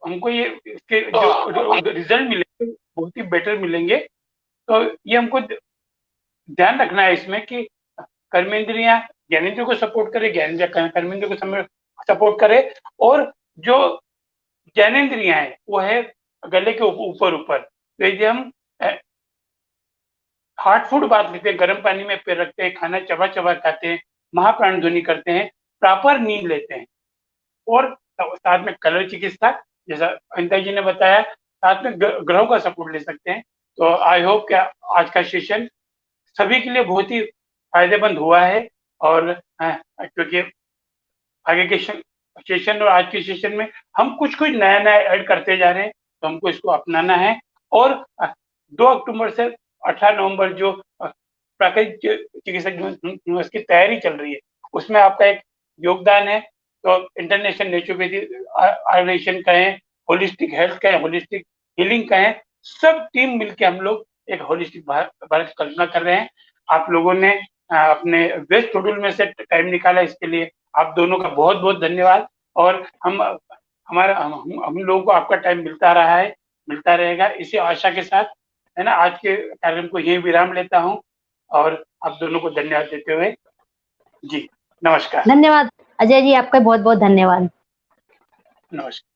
हमको ये इसके जो रिजल्ट मिलेंगे बहुत ही बेटर मिलेंगे। तो ये हमको ध्यान रखना है इसमें कि कर्मेंद्रियां ज्ञानेंद्रियों को सपोर्ट करे, ज्ञानेंद्रिय कर्मेंद्रियों को सपोर्ट करे, और जो ज्ञानेंद्रियां है वो है गले के ऊपर ऊपर। तो यदि हम हार्ड फूड बात करते हैं, गर्म पानी में पैर रखते हैं, खाना चबा चबा खाते हैं, महाप्राण ध्वनि करते हैं, प्रॉपर नींद लेते हैं, और साथ में कलर चिकित्सा जैसा अनिता जी ने बताया, साथ में ग्रहों का सपोर्ट ले सकते हैं। तो आई होप कि आज का सेशन सभी के लिए बहुत ही फायदेमंद हुआ है, और क्योंकि आगे के सेशन और आज के सेशन में हम कुछ नया नया ऐड करते जा रहे हैं, तो हमको इसको अपनाना है। और 2 अक्टूबर से 18 नवंबर जो प्राकृतिक चिकित्सक दिवस की तैयारी चल रही है, उसमें आपका एक योगदान है। तो इंटरनेशनल नेचुरोपैथी ऑर्गेनाइजेशन कहें, होलिस्टिक हेल्थ कहें, होलिस्टिक हीलिंग कहें, सब टीम मिलके हम लोग एक होलिस्टिक भारत की कल्पना कर रहे हैं। आप लोगों ने अपने व्यस्त शेड्यूल में से टाइम निकाला, इसके लिए आप दोनों का बहुत बहुत धन्यवाद। और हम लोगों को आपका टाइम मिलता रहा है, मिलता रहेगा, इसी आशा के साथ, है ना, आज के कार्यक्रम को यही विराम लेता हूँ, और आप दोनों को धन्यवाद देते हुए जी नमस्कार। धन्यवाद अजय जी, आपका बहुत बहुत धन्यवाद। नमस्कार।